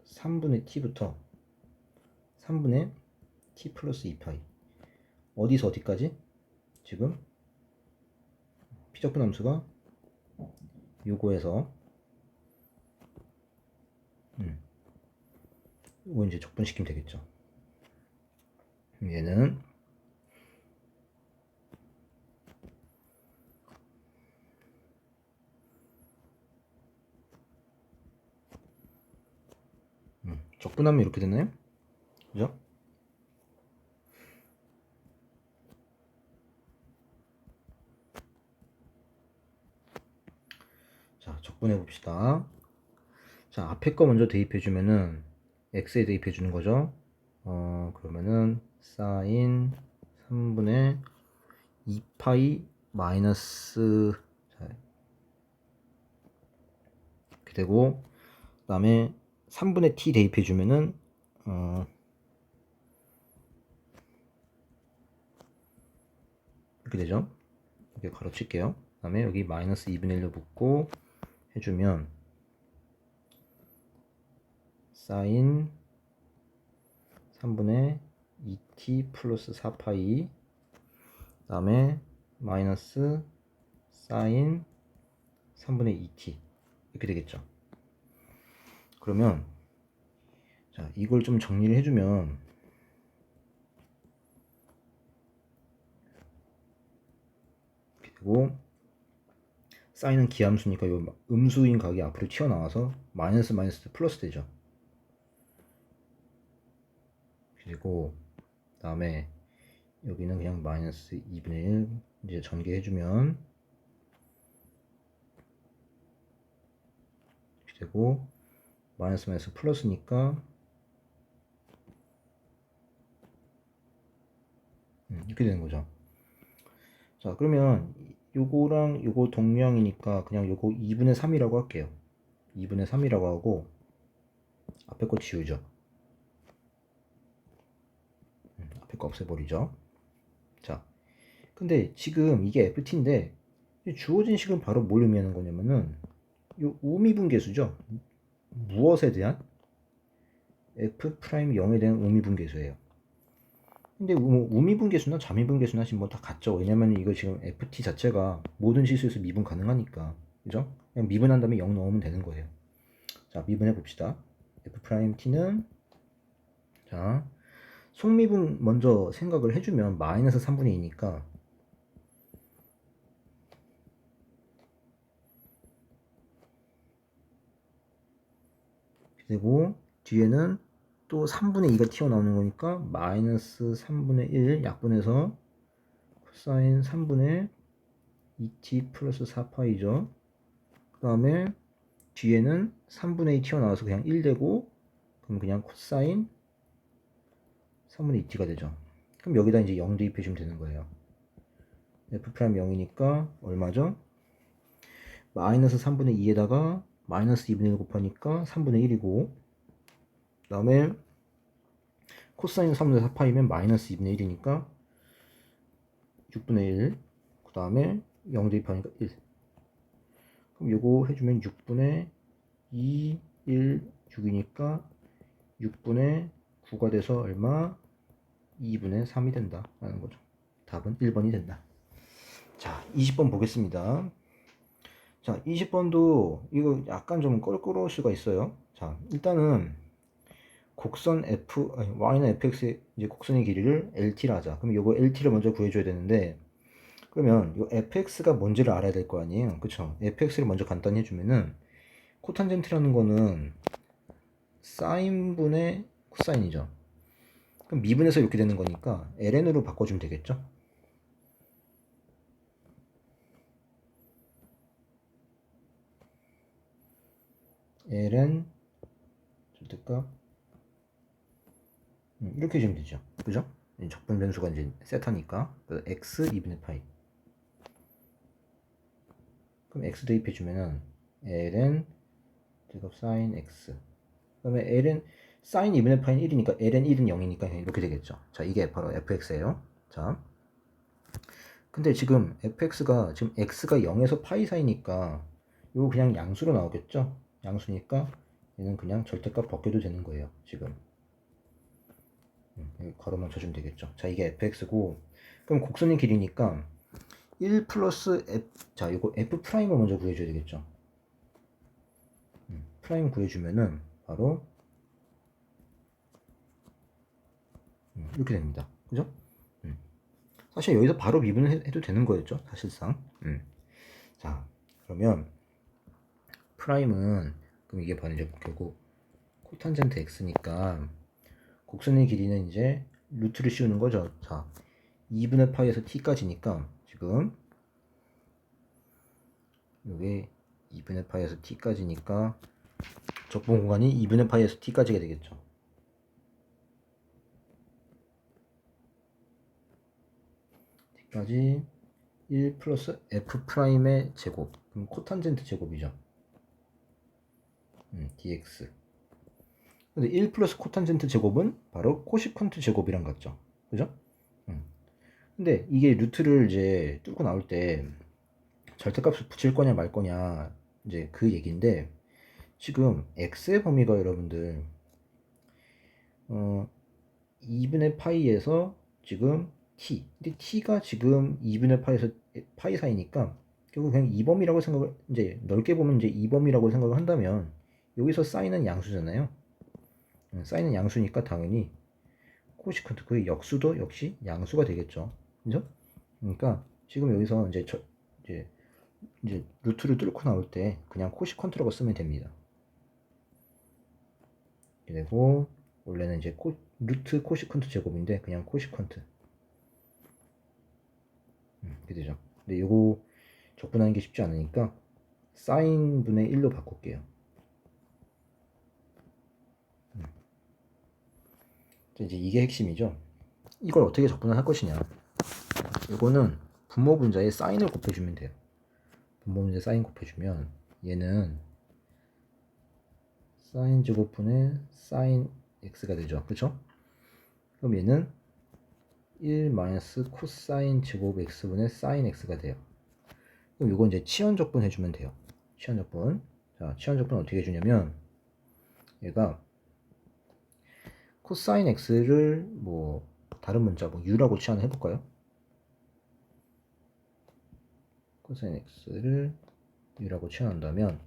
[SPEAKER 1] 3분의 t부터 3분의 t 플러스 2파이 어디서 어디까지? 지금 피적분 함수가 요거에서 요거 이제 적분시키면 되겠죠. 얘는 적분하면 이렇게 되나요? 그죠? 자, 적분해 봅시다. 자, 앞에 거 먼저 대입해 주면은 x에 대입해 주는 거죠. 그러면은 사인 3분의 2파이 마이너스, 자, 이렇게 되고, 그 다음에 3분의 t 대입해 주면은 이렇게 되죠. 이렇게 가로칠게요. 그 다음에 여기 마이너스 2분의 1로 붙고 해주면 사인 3분의 2t 플러스 4파이, 그 다음에 마이너스 사인 3분의 2t 이렇게 되겠죠. 그러면 자, 이걸 좀 정리를 해주면 이렇게 되고, 사인은 기함수니까 요 음수인 각이 앞으로 튀어나와서 마이너스 마이너스 플러스 되죠. 그리고 다음에 여기는 그냥 마이너스 2분의 1 이제 전개해주면 이렇게 되고, 마이너스 마이너스 플러스니까 이렇게 되는 거죠. 자, 그러면 요거랑 요거 동량이니까 그냥 요거 2분의 3이라고 할게요. 2분의 3이라고 하고 앞에 거 지우죠. 앞에 거 없애버리죠. 자, 근데 지금 이게 ft인데 주어진 식은 바로 뭘 의미하는 거냐면은 요 우미분계수죠. 무엇에 대한? f'0에 대한 우미분계수예요. 근데 우미분계수나 자미분계수나 지금 뭐 다 같죠. 왜냐면 이거 지금 ft 자체가 모든 실수에서 미분 가능하니까, 그죠? 그냥 미분한 다음에 0 넣으면 되는 거예요. 자, 미분해 봅시다. f't는 자, 속미분 먼저 생각을 해주면 마이너스 3분의 2니까 그리고 뒤에는 또 3분의 2가 튀어나오는 거니까 마이너스 3분의 1 약분해서 코사인 3분의 2t 플러스 4파이죠. 그 다음에 뒤에는 3분의 2 튀어나와서 그냥 1 되고, 그럼 그냥 코사인 3분의 2t가 되죠. 그럼 여기다 이제 0 대입해주면 되는 거예요. f'0이니까 얼마죠? 마이너스 3분의 2에다가 마이너스 2분의 1 곱하니까 3분의 1이고, 그 다음에 코사인 3분의 4파이면 마이너스 2분의 1이니까 6분의 1, 그 다음에 0 대입하니까 1. 그럼 요거 해주면 6분의 2, 1, 6이니까 6분의 9가 돼서 얼마? 2분의 3이 된다 라는 거죠. 답은 1번이 된다. 자, 20번 보겠습니다. 자, 20번도 이거 약간 좀 껄끄러울 수가 있어요. 자, 일단은 곡선 y는 fx의 이제 곡선의 길이를 LT라 하자. 그럼 요거 LT를 먼저 구해줘야 되는데, 그러면 요 fx가 뭔지를 알아야 될 거 아니에요. 그쵸? fx를 먼저 간단히 해주면은 코탄젠트라는 거는 사인분의 코사인이죠. 그럼 미분해서 이렇게 되는 거니까 ln으로 바꿔주면 되겠죠? ln 절대값 이렇게 해주면 되죠. 그죠? 적분 변수가 이제 세타니까 x 2분의 파이. 그럼 x 대입해주면은 ln 제곱 사인 x. 그다음에 ln 사인 2분의 파이는 1이니까 ln 1은 0이니까 이렇게 되겠죠. 자, 이게 바로 fx예요. 자, 근데 지금 fx가 지금 x가 0에서 파이 사이니까 이거 그냥 양수로 나오겠죠. 양수니까 얘는 그냥 절대값 벗겨도 되는 거예요. 지금 가로만 쳐주면 되겠죠. 자, 이게 fx고, 그럼 곡선의 길이니까 1 플러스 f, 자, 이거 f 프라임을 먼저 구해줘야 되겠죠. 프라임 구해주면은 바로 이렇게 됩니다. 그죠? 사실 여기서 바로 미분을 해도 되는 거였죠, 사실상. 자, 그러면 프라임은 그럼 이게 바로 이제 결국 코탄젠트 x니까 곡선의 길이는 이제 루트를 씌우는 거죠. 자, 2분의 파이에서 t까지니까 지금 이게 2분의 파이에서 t까지니까 적분 공간이 2분의 파이에서 t까지가 되겠죠. t까지 1 플러스 f 프라임의 제곱, 그럼 코탄젠트 제곱이죠. dx. 근데 1 플러스 코탄젠트 제곱은 바로 코시컨트 제곱이랑 같죠. 그죠? 근데 이게 루트를 이제 뚫고 나올 때 절대값을 붙일 거냐 말 거냐 이제 그 얘기인데, 지금 x의 범위가 여러분들 2분의 파이에서 지금 t, 근데 t가 지금 2분의 파이에서 파이 사이니까 결국 그냥 2범위라고 생각을, 이제 넓게 보면 이제 2범위라고 생각을 한다면 여기서 사인은 양수잖아요. 사인은 양수니까 당연히 코시컨트 그 역수도 역시 양수가 되겠죠. 그죠? 그러니까 지금 여기서 이제 루트를 뚫고 나올 때 그냥 코시컨트라고 쓰면 됩니다. 그리고 원래는 이제 루트 코시컨트 제곱인데 그냥 코시컨트 이렇게 되죠. 근데 이거 적분하는 게 쉽지 않으니까 사인 분의 1로 바꿀게요. 이제 이게 핵심이죠. 이걸 어떻게 적분을 할 것이냐. 이거는 분모 분자에 사인을 곱해주면 돼요. 분모 분자에 사인 곱해주면 얘는 사인 제곱분의 사인 x가 되죠. 그쵸? 그럼 얘는 1 마이너스 코사인 제곱 x분의 사인 x가 돼요. 그럼 이거 이제 치환 적분 해주면 돼요. 치환 적분. 자, 치환 적분 어떻게 해주냐면 얘가 코사인 x를 뭐 다른 문자 뭐 u라고 치환을 해볼까요? 코사인 x를 u라고 치환한다면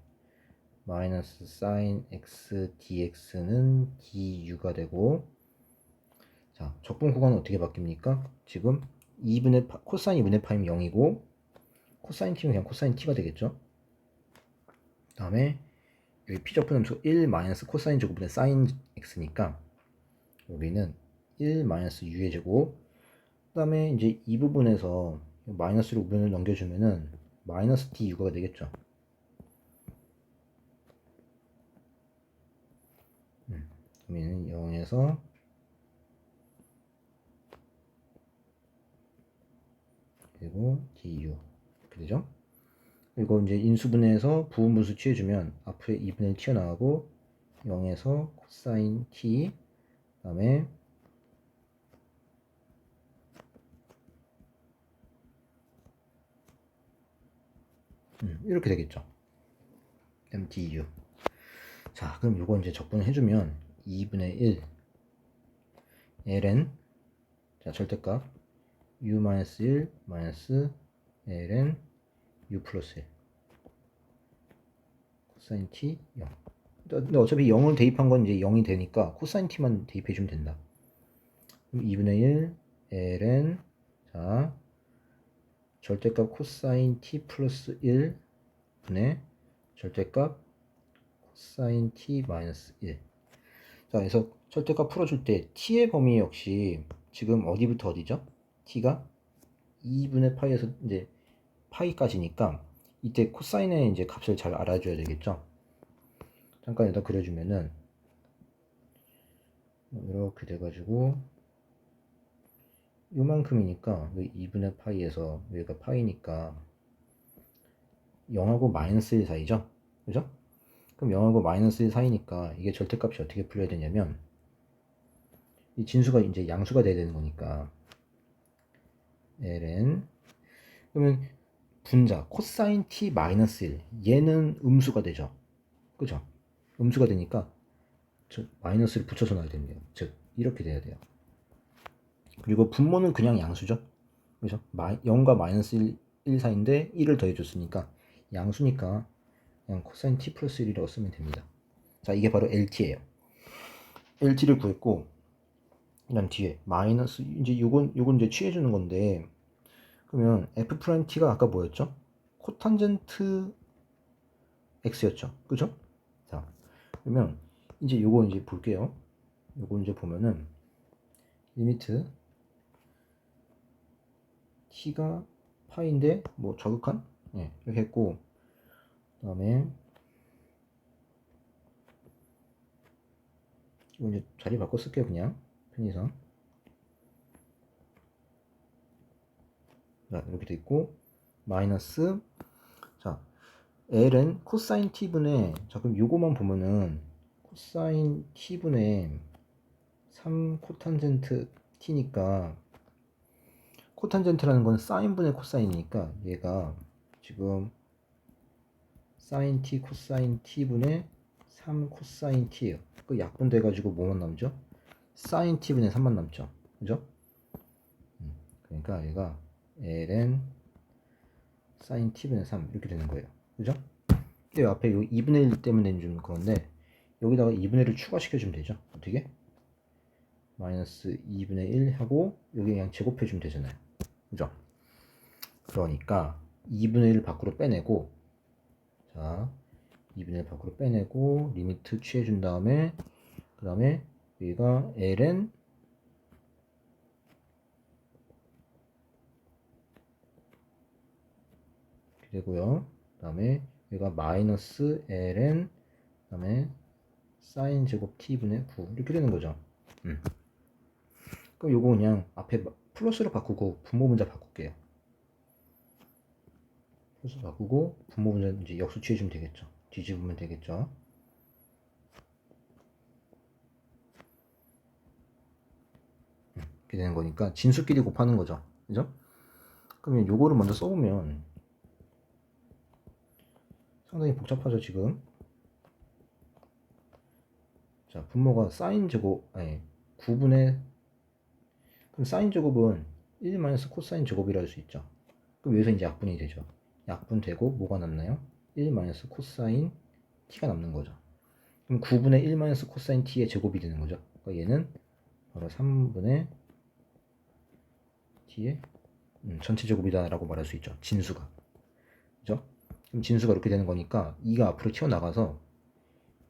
[SPEAKER 1] 마이너스 사인 x dx는 du가 되고, 자, 적분 구간은 어떻게 바뀝니까? 지금 코사인 2분의 파이면 0이고 코사인 t는 그냥 코사인 t가 되겠죠. 그 다음에 여기 피적분 함수 1 마이너스 코사인 제곱분의 사인 x니까 여기는 1 마이너스 u의 제곱, 그 다음에 이제 이 부분에서 마이너스로 우변을 넘겨주면은 마이너스 du가 되겠죠. 그러면 0에서 그리고 du 이렇게 되죠. 그리고 이제 인수분해해서 부분분수 취해주면 앞에 2분의 1 튀어나가고 0에서 코사인 t, 그 다음에 이렇게 되겠죠. du. 자, 그럼 이거 이제 적분을 해주면 2분의 1 ln, 자, 절대값 u-1 마이너스 ln u 플러스 1 코사인 t 0. 근데 어차피 0을 대입한 건 이제 0이 되니까 코사인 t만 대입해주면 된다. 그럼 2분의 1 ln, 자, 절대값 코사인 t 플러스 1 분의 절대값 코사인 t 마이너스 1. 자, 그래서 절대값 풀어줄 때 t의 범위 역시 지금 어디부터 어디죠? t가 2분의 파이에서 이제 파이까지니까 이때 코사인의 이제 값을 잘 알아줘야 되겠죠. 잠깐 여기다 그려주면은 이렇게 돼가지고 요만큼이니까 2분의 파이에서 여기가 파이니까 0하고 마이너스 1 사이죠. 그죠? 그럼 0하고 마이너스 1 사이니까 이게 절대값이 어떻게 풀려야 되냐면 이 진수가 이제 양수가 돼야 되는 거니까 ln, 그러면 분자 코사인 t 마이너스 1 얘는 음수가 되죠. 그죠? 음수가 되니까 마이너스를 붙여서 놔야 됩니다. 즉 이렇게 돼야 돼요. 그리고 분모는 그냥 양수죠. 그죠? 0과 마이너스 1 사이인데 1을 더해줬으니까 양수니까 그냥 코사인 t 플러스 1이라고 쓰면 됩니다. 자, 이게 바로 LT예요. LT를 구했고, 난 뒤에 마이너스 이제 요건 이제 취해주는 건데, 그러면 f 프라임 t가 아까 뭐였죠? 코탄젠트 x였죠, 그죠? 자, 그러면 이제 요거 이제 볼게요. 요거 이제 보면은 리미트 t가 파인데 뭐 저극한 이렇게 했고, 그다음에 이거 이제 자리 바꿔 쓸게요. 그냥 편의상. 자, 이렇게 돼 있고, 마이너스, 자, l은 코사인 t분의, 자, 그럼 요거만 보면은 코사인 t분의 3 코탄젠트 t니까, 코탄젠트라는 건 사인분의 코사인이니까 얘가 지금 사인 t 코사인 t분의 3 코사인 t예요. 그 약분돼 가지고 뭐만 남죠? 사인 t분의 3만 남죠. 그죠? 그러니까 얘가 ln 사인 t분의 3 이렇게 되는 거예요. 그죠? 이 앞에 요 2분의 1 때문에 좀 그런데 여기다가 2분의 1을 추가시켜주면 되죠. 어떻게? 마이너스 2분의 1 하고 여기 그냥 제곱해주면 되잖아요. 그죠? 그러니까 2분의 1 밖으로 빼내고, 자, 2분의 1 밖으로 빼내고 리미트 취해준 다음에, 그 다음에 여기가 ln 이렇게 되고요. 그 다음에 여기가 마이너스 ln, 그 다음에 사인 제곱 t분의 9 이렇게 되는 거죠. 그럼 요거 그냥 앞에 플러스로 바꾸고 분모 분자 바꿀게요. 플러스 바꾸고 분모 분자 이제 역수 취해주면 되겠죠. 뒤집으면 되겠죠. 이렇게 되는 거니까 진수끼리 곱하는 거죠. 그죠? 그러면 요거를 먼저 써보면 상당히 복잡하죠, 지금. 자, 분모가 사인 제곱, 아니, 9분의, 그럼 사인 제곱은 1 마이너스 코사인 제곱이라 할 수 있죠. 그럼 여기서 이제 약분이 되죠. 약분되고 뭐가 남나요? 1 마이너스 코사인 t가 남는 거죠. 그럼 9분의 1 마이너스 코사인 t의 제곱이 되는 거죠. 그러니까 얘는 바로 3분의 t의 전체 제곱이다 라고 말할 수 있죠. 진수가. 그죠? 그럼 진수가 이렇게 되는 거니까 2가 앞으로 튀어나가서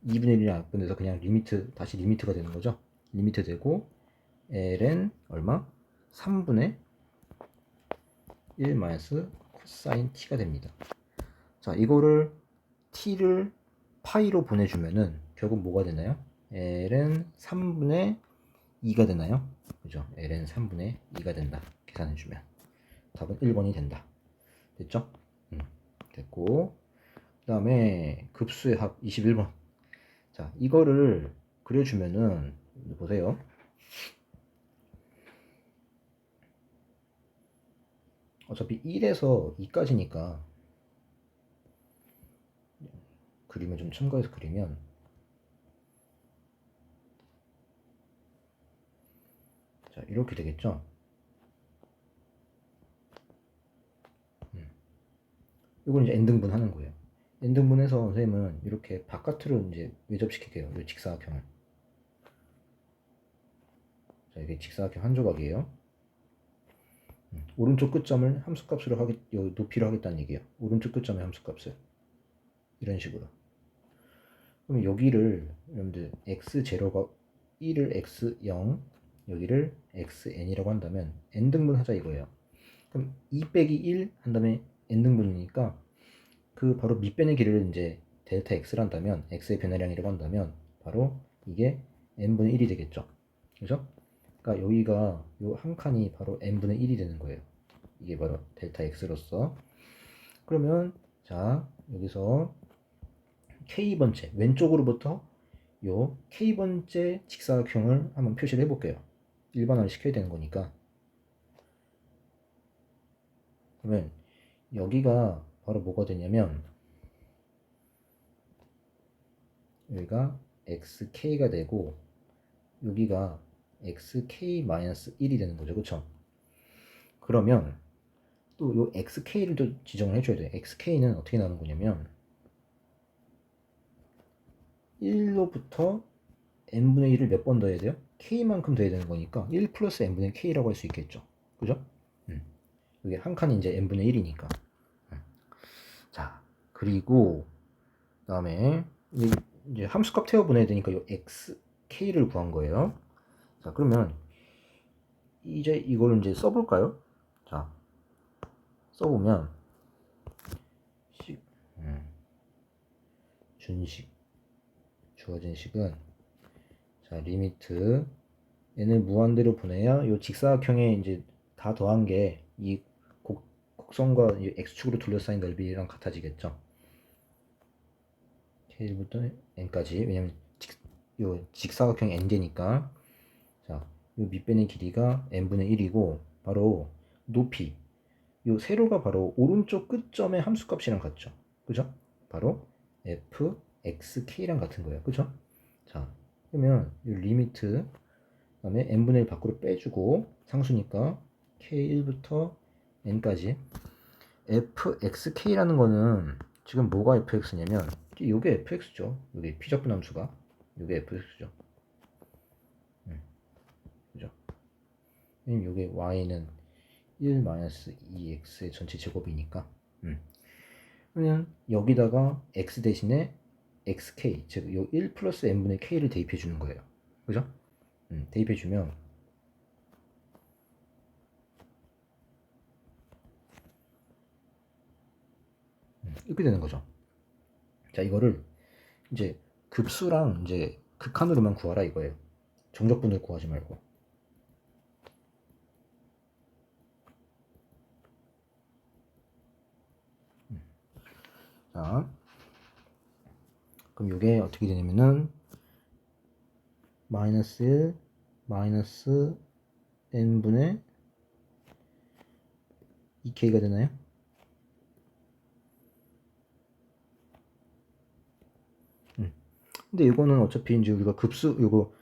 [SPEAKER 1] 2분의 1이랑 약분돼서 그냥 리미트, 다시 리미트가 되는 거죠. 리미트 되고 ln 얼마? 3분의 1 마이너스 코사인 t가 됩니다. 자, 이거를 t를 파이로 보내주면은 결국 뭐가 되나요? ln 3분의 2가 되나요? 그죠? ln 3분의 2가 된다. 계산해주면 답은 1번이 된다. 됐죠? 됐고, 그 다음에 급수의 합 21번. 자, 이거를 그려주면은 보세요. 어차피 1에서 2까지니까 그림을 좀 첨가해서 그리면, 자, 이렇게 되겠죠. 이건 이제 n등분 하는 거예요. n등분해서 선생님은 이렇게 바깥으로 이제 외접시킬게요. 이 직사각형을. 자, 이게 직사각형 한 조각이에요. 오른쪽 끝점을 함수값으로 높이로 하겠다는 얘기예요. 오른쪽 끝점의 함수값을 이런 식으로. 그럼 여기를 여러분들 x0가 1을 x0, 여기를 xn이라고 한다면 n등분 하자 이거예요. 그럼 2 빼기 1 한 다음에 n등분이니까 그 바로 밑변의 길이를 이제 델타 x를 한다면, x의 변화량이라고 한다면 바로 이게 n분의 1이 되겠죠. 그죠? 그러니까 여기가 요 한 칸이 바로 n분의 1이 되는 거예요. 이게 바로 델타 x로서. 그러면 자, 여기서 k번째 왼쪽으로부터 요 k번째 직사각형을 한번 표시를 해볼게요. 일반화를 시켜야 되는 거니까. 그러면 여기가 바로 뭐가 되냐면 여기가 xk가 되고 여기가 xk-1이 되는 거죠. 그쵸? 그러면 또 요 xk를 또 지정을 해줘야 돼요. xk는 어떻게 나오는 거냐면 1로부터 n분의 1을 몇 번 더해야 돼요? k만큼 더해야 되는 거니까 1 플러스 n분의 k라고 할 수 있겠죠. 그죠? 이게 한 칸이 이제 n분의 1이니까. 자, 그리고 그다음에 이제 함수값 태워 보내야 되니까 요 x, k를 구한 거예요. 자, 그러면 이제 이걸 이제 써볼까요? 자, 써보면 준식, 주어진 식은 자, 리미트 n을 무한대로 보내야 요 직사각형에 이제 다 더한 게 이 곡선과 x축으로 둘러싸인 넓이랑 같아지겠죠. K부터 n까지. 왜냐면 요 직사각형 n제니까. 자, 요 밑변의 길이가 n분의 1이고 바로 높이 요 세로가 바로 오른쪽 끝점의 함수값이랑 같죠. 그죠? 바로 fxk랑 같은 거예요. 그죠? 자, 그러면 이 리미트 그다음에 n분의 1 밖으로 빼주고 상수니까 k1부터 n까지 fxk라는 거는 지금 뭐가 fx냐면 이게 fx죠. 이게 피적분 함수가 이게 fx죠. 그죠? 왜냐면 이게 y는 1-2x의 전체 제곱이니까. 그러면 여기다가 x 대신에 xk, 즉 요 1 플러스 n분의 k를 대입해 주는 거예요. 그죠? 대입해 주면 이렇게 되는 거죠. 자, 이거를 이제 급수랑 이제 극한으로만 구하라 이거예요. 정적분을 구하지 말고. 자, 그럼 이게 어떻게 되냐면은 마이너스 1 마이너스 n분의 2k가 되나요? 근데 이거는 어차피 이제 우리가 급수 이거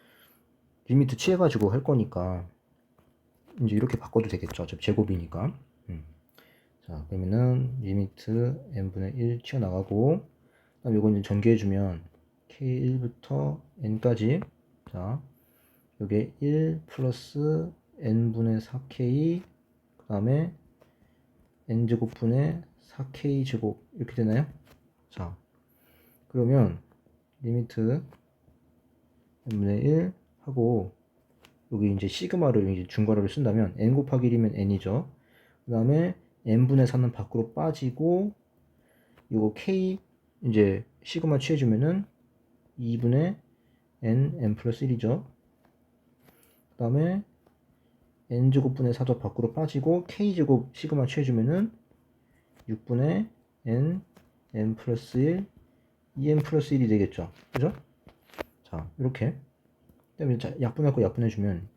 [SPEAKER 1] 리미트 취해가지고 할 거니까 이제 이렇게 바꿔도 되겠죠. 어차피 제곱이니까. 자, 그러면은 리미트 n분의 1 튀어나가고 그다음 이거 이제 전개해주면 k1부터 n까지. 자, 요게 1 플러스 n분의 4k 그 다음에 n제곱분의 4k 제곱 이렇게 되나요? 자, 그러면 리미트 n분의 1 하고 여기 이제 시그마를 이제 중괄호를 쓴다면 n 곱하기 1이면 n이죠. 그 다음에 n분의 4는 밖으로 빠지고 요거 k 이제 시그마 취해주면은 2분의 n 플러스 1이죠. 그 다음에 n제곱분의 4도 밖으로 빠지고 k제곱 시그마 취해주면은 6분의 n 플러스 1 2n 플러스 1이 되겠죠. 그죠? 자, 이렇게 그 다음에 약분할 거 약분해주면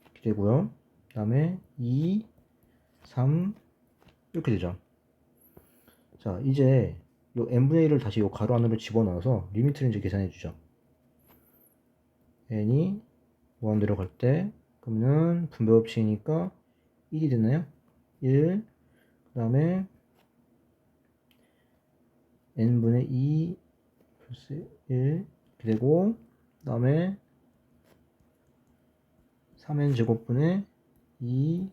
[SPEAKER 1] 이렇게 되고요. 그 다음에 2, 3 이렇게 되죠. 자, 이제 요 n분의 1을 다시 요 가로 안으로 집어넣어서 리미트를 이제 계산해주죠. n이 무한대로 갈 때 그러면은 분배 법칙이니까 1이 되나요? 1, 그 다음에 n분의 2 플러스 1 이렇게 되고 그 다음에 3n 제곱분의 2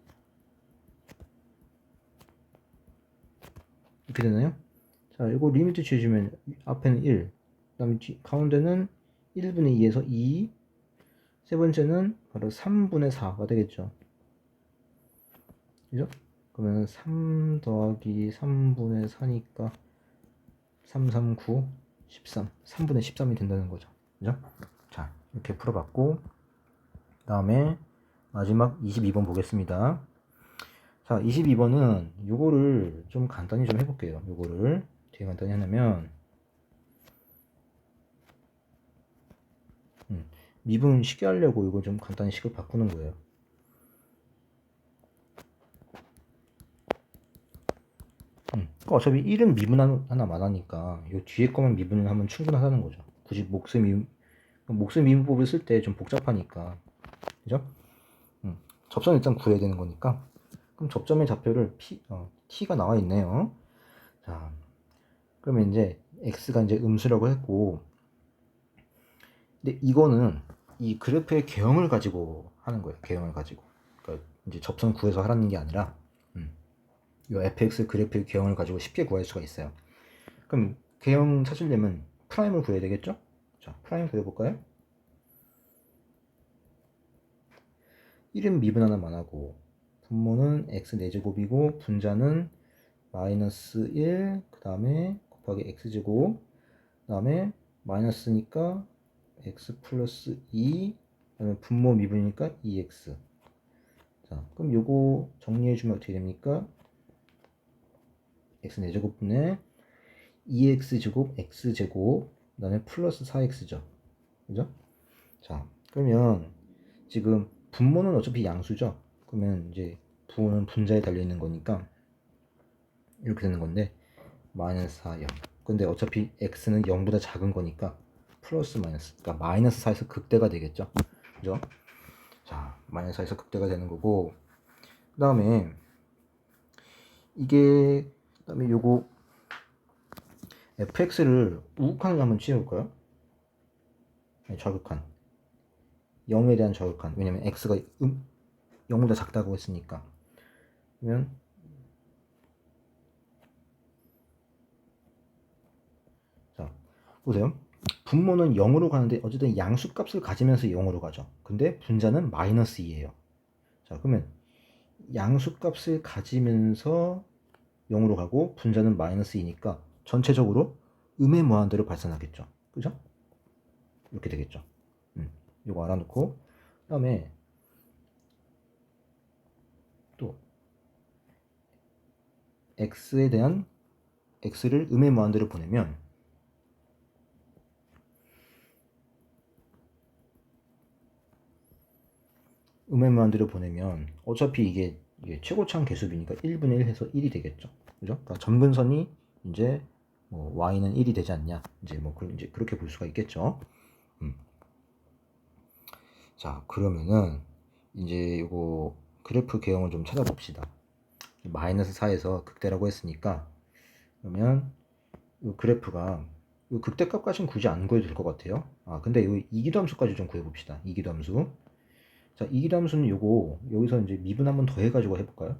[SPEAKER 1] 이렇게 되나요? 자, 이거 리미트 취해주면 앞에는 1, 그 다음에 가운데는 1분의 2에서 2, 세 번째는 바로 3분의 4가 되겠죠. 그죠? 그러면 3 더하기 3분의 4니까 3, 3, 9, 13. 3분의 13이 된다는 거죠. 그죠? 자, 이렇게 풀어봤고, 그 다음에 마지막 22번 보겠습니다. 자, 22번은 요거를 좀 간단히 좀 해볼게요. 요거를 되게 간단히 하려면, 미분 쉽게 하려고 이거 좀 간단히 식을 바꾸는 거예요. 그러니까 어차피 1은 미분 하나만 하니까 요 뒤에 거만 미분을 하면 충분하다는 거죠. 굳이 몫의 미분법을 쓸 때 좀 복잡하니까. 그죠? 접점 일단 구해야 되는 거니까. 그럼 접점의 좌표를 t가 나와 있네요. 자, 그러면 이제 x가 이제 음수라고 했고, 근데 이거는 이 그래프의 개형을 가지고 하는 거예요. 개형을 가지고. 그러니까 이제 접선 구해서 하라는 게 아니라 이 fx 그래프의 개형을 가지고 쉽게 구할 수가 있어요. 그럼 개형 찾으려면 프라임을 구해야 되겠죠? 자, 프라임 구해볼까요? 1은 미분 하나만 하고 분모는 x 4제곱이고 분자는 마이너스 1, 그 다음에 곱하기 x제곱, 그 다음에 마이너스니까 x 플러스 2, 그 다음에 분모 미분이니까 2x. 자, 그럼 요거 정리해주면 어떻게 됩니까? x 4제곱분의 2x제곱 x제곱, 그 다음에 플러스 4x죠. 그죠? 자, 그러면 지금 분모는 어차피 양수죠. 그러면 이제 부호는 분자에 달려있는 거니까 이렇게 되는 건데 마이너스 4, 0. 근데 어차피 x는 0보다 작은 거니까 플러스 마이너스, 그러니까 마이너스 4에서 극대가 되겠죠. 그죠? 자, 마이너스 4에서 극대가 되는 거고, 그 다음에 이게, 그 다음에 요거 fx를 우극한을 한번 취해볼까요? 좌극한. 0에 대한 좌극한. 왜냐면 x가 0보다 작다고 했으니까. 그러면 자, 보세요. 분모는 0으로 가는데 어쨌든 양수값을 가지면서 0으로 가죠. 근데 분자는 마이너스 2예요. 자, 그러면 양수값을 가지면서 0으로 가고 분자는 마이너스 2니까 전체적으로 음의 무한대로 발산하겠죠. 그죠? 이렇게 되겠죠. 이거 알아놓고 그 다음에 또 x에 대한 x를 음의 무한대로 보내면 음의 무한대로 보내면 어차피 이게 최고차항 개수비니까 1분의 1 해서 1이 되겠죠. 그죠? 그러니까 점근선이 이제 뭐 y는 1이 되지 않냐. 이제 이제 그렇게 볼 수가 있겠죠. 자, 그러면은 이제 이거 그래프 개형을 좀 찾아봅시다. 마이너스 4에서 극대라고 했으니까 그러면 이 그래프가 이 극대값까지는 굳이 안 구해도 될 것 같아요. 아, 근데 이 이기도함수까지 좀 구해봅시다. 이기도함수. 자, 이기도함수는 요거 여기서 이제 미분 한번 더 해가지고 해볼까요?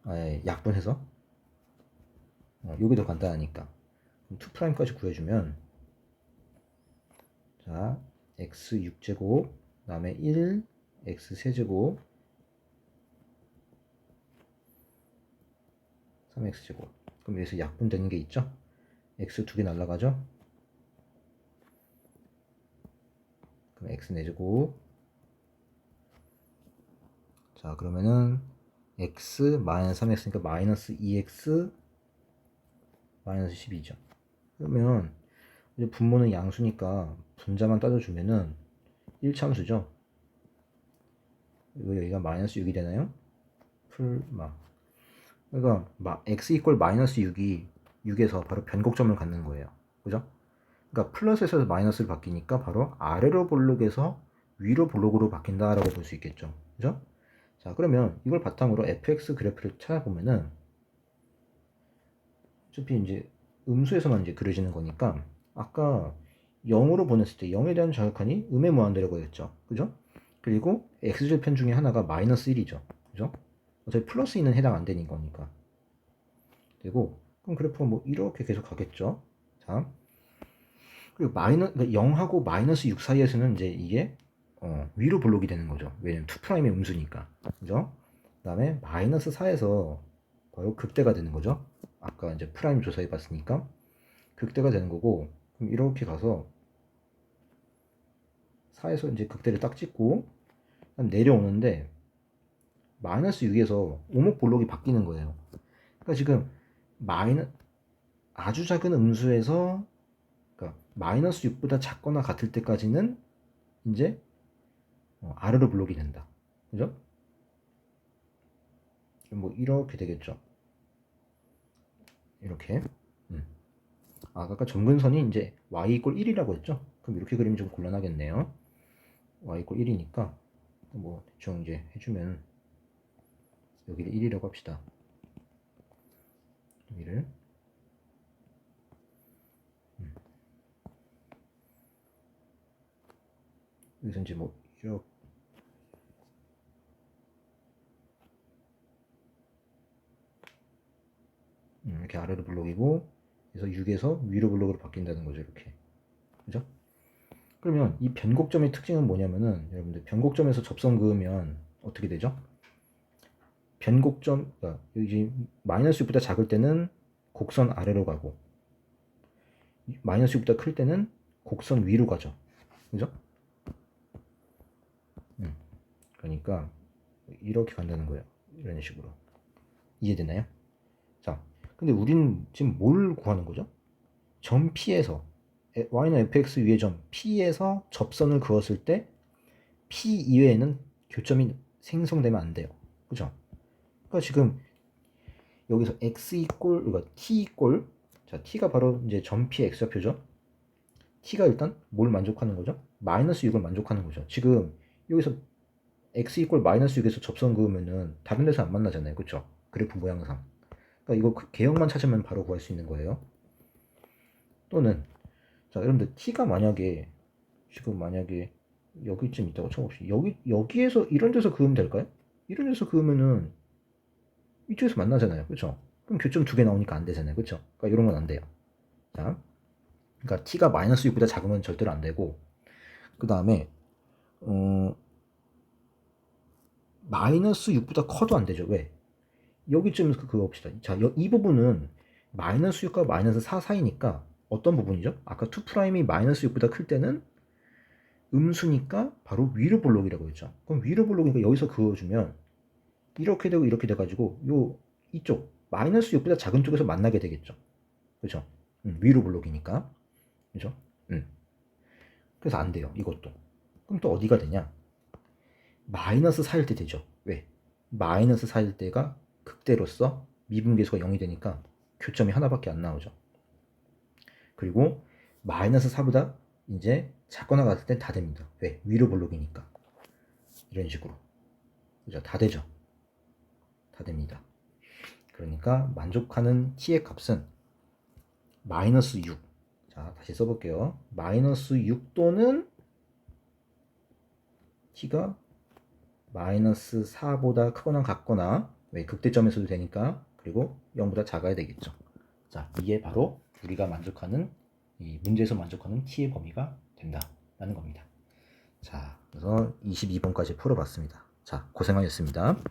[SPEAKER 1] 아, 예, 약분해서. 요게 더 간단하니까. 2'까지 구해주면 자, x 6제곱 그 다음에 1 x 세제곱 3x제곱. 그럼 여기서 약분되는 게 있죠? x 2개 날라가죠? 그럼 x 4제곱. 자, 그러면은 x 마이너스 3x니까 마이너스 2x 마이너스 12죠. 그러면 이제 분모는 양수니까 분자만 따져주면은 1참수죠. 그리고 여기가 마이너스 6이 되나요? 그러니까 x 이퀄 마이너스 6이 6에서 바로 변곡점을 갖는 거예요. 그죠? 그러니까 플러스에서 마이너스를 바뀌니까 바로 아래로 볼록에서 위로 볼록으로 바뀐다라고 볼 수 있겠죠. 그죠? 자, 그러면 이걸 바탕으로 fx 그래프를 찾아보면은 어차피 이제 음수에서만 이제 그려지는 거니까 아까 0으로 보냈을 때 0에 대한 좌극한이 음의 무한대라고 했죠. 그죠? 그리고 x절편 중에 하나가 마이너스 1이죠. 그죠? 어차피 플러스 2는 해당 안 되는 거니까. 되고 그럼 그래프가 뭐 이렇게 계속 가겠죠. 자, 그리고 그러니까 0하고 마이너스 6 사이에서는 이제 이게 위로 볼록이 되는 거죠. 왜냐면 2'의 음수니까. 그죠? 그 다음에 마이너스 4에서 바로 극대가 되는 거죠. 아까 이제 프라임 조사해 봤으니까 극대가 되는 거고, 그럼 이렇게 가서 4에서 이제 극대를 딱 찍고 내려오는데 마이너스 6에서 오목 볼록이 바뀌는 거예요. 그러니까 지금 아주 작은 음수에서 그러니까 마이너스 6보다 작거나 같을 때까지는 이제 아래로 볼록이 된다. 그죠? 뭐 이렇게 되겠죠. 이렇게. 아까 점근선이 이제 y 이퀄 1이라고 했죠. 그럼 이렇게 그리면 좀 곤란하겠네요. y 이퀄 1이니까 뭐 대충 이제 해주면 여기를 1이라고 합시다. 여기를 여기서 이제 뭐 이렇게 아래로 블록이고, 그래서 6에서 위로 블록으로 바뀐다는 거죠. 이렇게. 그죠? 그러면 이 변곡점의 특징은 뭐냐면은, 여러분들 변곡점에서 접선 그으면 어떻게 되죠? 변곡점, 그러니까 여기 마이너스 6보다 작을 때는 곡선 아래로 가고, 마이너스 6보다 클 때는 곡선 위로 가죠. 그죠? 그러니까 이렇게 간다는 거예요. 이런 식으로. 이해되나요? 자, 근데 우리는 지금 뭘 구하는 거죠? 점 P에서 y는 fx 위의 점 P에서 접선을 그었을 때 P 이외에는 교점이 생성되면 안 돼요. 그죠? 그러니까 지금 여기서 x 이꼴, 그러니까 t 이꼴, 자 t가 바로 이제 점 P의 x좌표죠. t가 일단 뭘 만족하는 거죠? 마이너스 6을 만족하는 거죠. 지금 여기서 x 이꼴 마이너스 6에서 접선 그으면은 다른 데서 안 만나잖아요. 그쵸? 그래프 모양상. 그러니까 이거 개형만 찾으면 바로 구할 수 있는 거예요. 또는 자 여러분들 t가 만약에 지금 만약에 여기쯤 있다고 쳐봅시다. 여기에서 이런 데서 그으면 될까요? 이런 데서 그으면은 이쪽에서 만나잖아요. 그쵸? 그럼 교점 두 개 나오니까 안 되잖아요. 그쵸? 그러니까 이런 건 안 돼요. 자, 그러니까 t가 마이너스 6보다 작으면 절대로 안 되고, 그 다음에 마이너스 6보다 커도 안 되죠. 왜? 여기쯤에서 그거 봅시다. 자, 이 부분은 마이너스 6과 마이너스 4 사이니까 어떤 부분이죠? 아까 2'이 마이너스 6보다 클 때는 음수니까 바로 위로 볼록이라고 했죠. 그럼 위로 볼록이니까 여기서 그어주면 이렇게 되고 이렇게 돼가지고 요 이쪽 마이너스 6보다 작은 쪽에서 만나게 되겠죠. 그죠? 위로 볼록이니까. 그죠? 그래서 안 돼요. 이것도. 그럼 또 어디가 되냐? 마이너스 4일 때 되죠. 왜? 마이너스 4일 때가 극대로서 미분계수가 0이 되니까 교점이 하나밖에 안 나오죠. 그리고 마이너스 4보다 이제 작거나 같을 땐 다 됩니다. 왜? 위로 볼록이니까. 이런 식으로. 그죠? 다 되죠. 다 됩니다. 그러니까 만족하는 t의 값은 마이너스 6. 자, 다시 써볼게요. 마이너스 6 또는 t가 마이너스 4보다 크거나 같거나, 왜? 극대점에서도 되니까. 그리고 0보다 작아야 되겠죠. 자, 이게 바로 우리가 만족하는, 이 문제에서 만족하는 t의 범위가 된다라는 겁니다. 자, 그래서 22번까지 풀어봤습니다. 자, 고생하셨습니다.